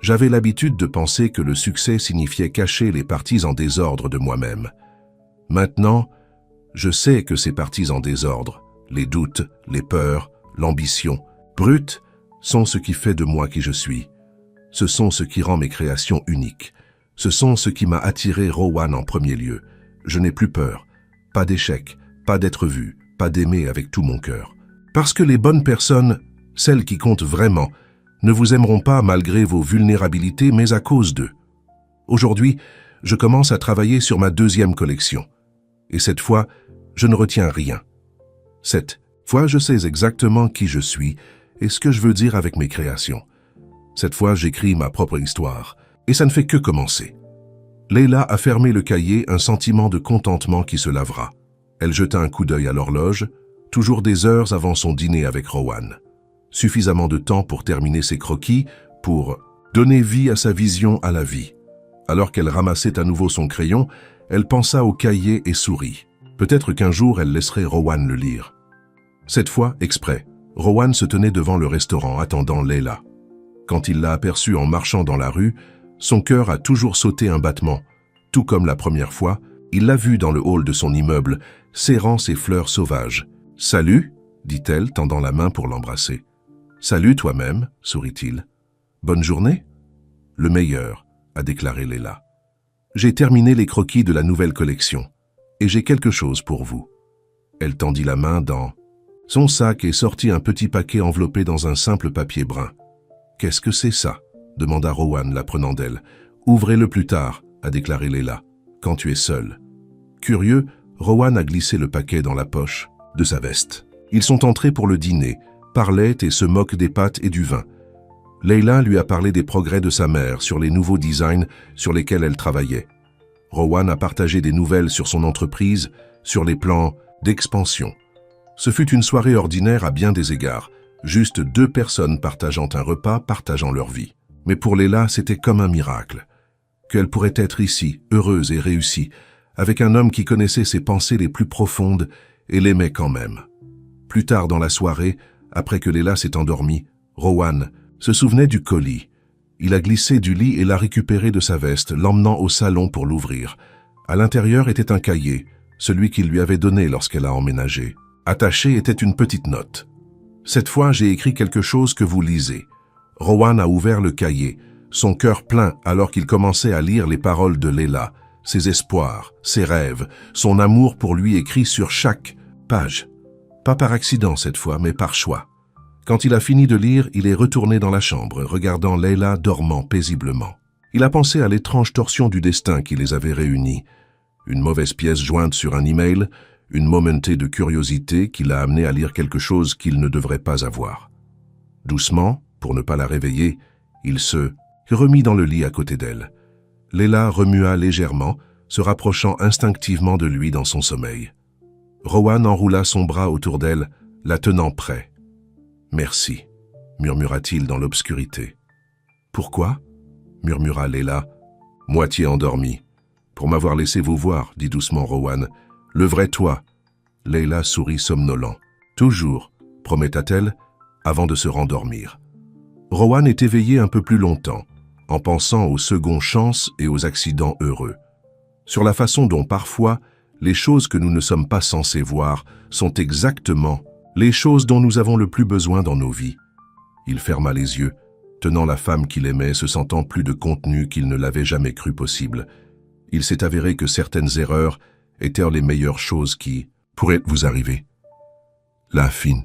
J'avais l'habitude de penser que le succès signifiait cacher les parties en désordre de moi-même. Maintenant, je sais que ces parties en désordre, les doutes, les peurs, l'ambition, brutes, sont ce qui fait de moi qui je suis. Ce sont ce qui rend mes créations uniques. Ce sont ce qui m'a attiré Rowan en premier lieu. Je n'ai plus peur, pas d'échec, pas d'être vu, pas d'aimer avec tout mon cœur. Parce que les bonnes personnes, celles qui comptent vraiment, ne vous aimeront pas malgré vos vulnérabilités, mais à cause d'eux. Aujourd'hui, je commence à travailler sur ma 2e collection. Et cette fois, je ne retiens rien. Cette fois, je sais exactement qui je suis et ce que je veux dire avec mes créations. Cette fois, j'écris ma propre histoire. Et ça ne fait que commencer. Leila a fermé le cahier, un sentiment de contentement qui se lavera. Elle jeta un coup d'œil à l'horloge, toujours des heures avant son dîner avec Rowan. Suffisamment de temps pour terminer ses croquis, pour donner vie à sa vision à la vie. Alors qu'elle ramassait à nouveau son crayon, elle pensa au cahier et sourit. Peut-être qu'un jour elle laisserait Rowan le lire. Cette fois, exprès, Rowan se tenait devant le restaurant attendant Leila. Quand il l'a aperçue en marchant dans la rue, son cœur a toujours sauté un battement. Tout comme la première fois, il l'a vue dans le hall de son immeuble, serrant ses fleurs sauvages. « Salut » dit-elle, tendant la main pour l'embrasser. « Salut toi-même » sourit-il. « Bonne journée ?»« Le meilleur » a déclaré Leila. « J'ai terminé les croquis de la nouvelle collection et j'ai quelque chose pour vous. » Elle tendit la main dans son sac et sortit un petit paquet enveloppé dans un simple papier brun. « Qu'est-ce que c'est ça ?» demanda Rowan, la prenant d'elle. « Ouvrez-le plus tard » a déclaré Leila, « quand tu es seul. » Curieux, Rowan a glissé le paquet dans la poche de sa veste. Ils sont entrés pour le dîner, parlaient et se moquent des pâtes et du vin. Leila lui a parlé des progrès de sa mère sur les nouveaux designs sur lesquels elle travaillait. Rowan a partagé des nouvelles sur son entreprise, sur les plans d'expansion. Ce fut une soirée ordinaire à bien des égards, juste 2 personnes partageant un repas, partageant leur vie. Mais pour Leila, c'était comme un miracle. Qu'elle pourrait être ici, heureuse et réussie, avec un homme qui connaissait ses pensées les plus profondes et l'aimait quand même. Plus tard dans la soirée, après que Leila s'est endormie, Rowan se souvenait du colis. Il a glissé du lit et l'a récupéré de sa veste, l'emmenant au salon pour l'ouvrir. À l'intérieur était un cahier, celui qu'il lui avait donné lorsqu'elle a emménagé. Attachée était une petite note. « Cette fois, j'ai écrit quelque chose que vous lisez. » Rowan a ouvert le cahier, son cœur plein alors qu'il commençait à lire les paroles de Leila, ses espoirs, ses rêves, son amour pour lui écrit sur chaque page. Pas par accident cette fois, mais par choix. Quand il a fini de lire, il est retourné dans la chambre, regardant Leila dormant paisiblement. Il a pensé à l'étrange torsion du destin qui les avait réunis. Une mauvaise pièce jointe sur un email, une momentée de curiosité qui l'a amené à lire quelque chose qu'il ne devrait pas avoir. Doucement, pour ne pas la réveiller, il se remit dans le lit à côté d'elle. Leila remua légèrement, se rapprochant instinctivement de lui dans son sommeil. Rowan enroula son bras autour d'elle, la tenant près. « Merci. » murmura-t-il dans l'obscurité. Pourquoi? Murmura Leila, moitié endormie. Pour m'avoir laissé vous voir, dit doucement Rowan. Le vrai toi. Leila sourit somnolent. Toujours, prometta-t-elle, avant de se rendormir. Rowan est éveillé un peu plus longtemps, en pensant aux secondes chances et aux accidents heureux. Sur la façon dont parfois, les choses que nous ne sommes pas censés voir sont exactement les choses dont nous avons le plus besoin dans nos vies. Il ferma les yeux, tenant la femme qu'il aimait, se sentant plus de contenu qu'il ne l'avait jamais cru possible. Il s'est avéré que certaines erreurs étaient les meilleures choses qui pourraient vous arriver. La fin.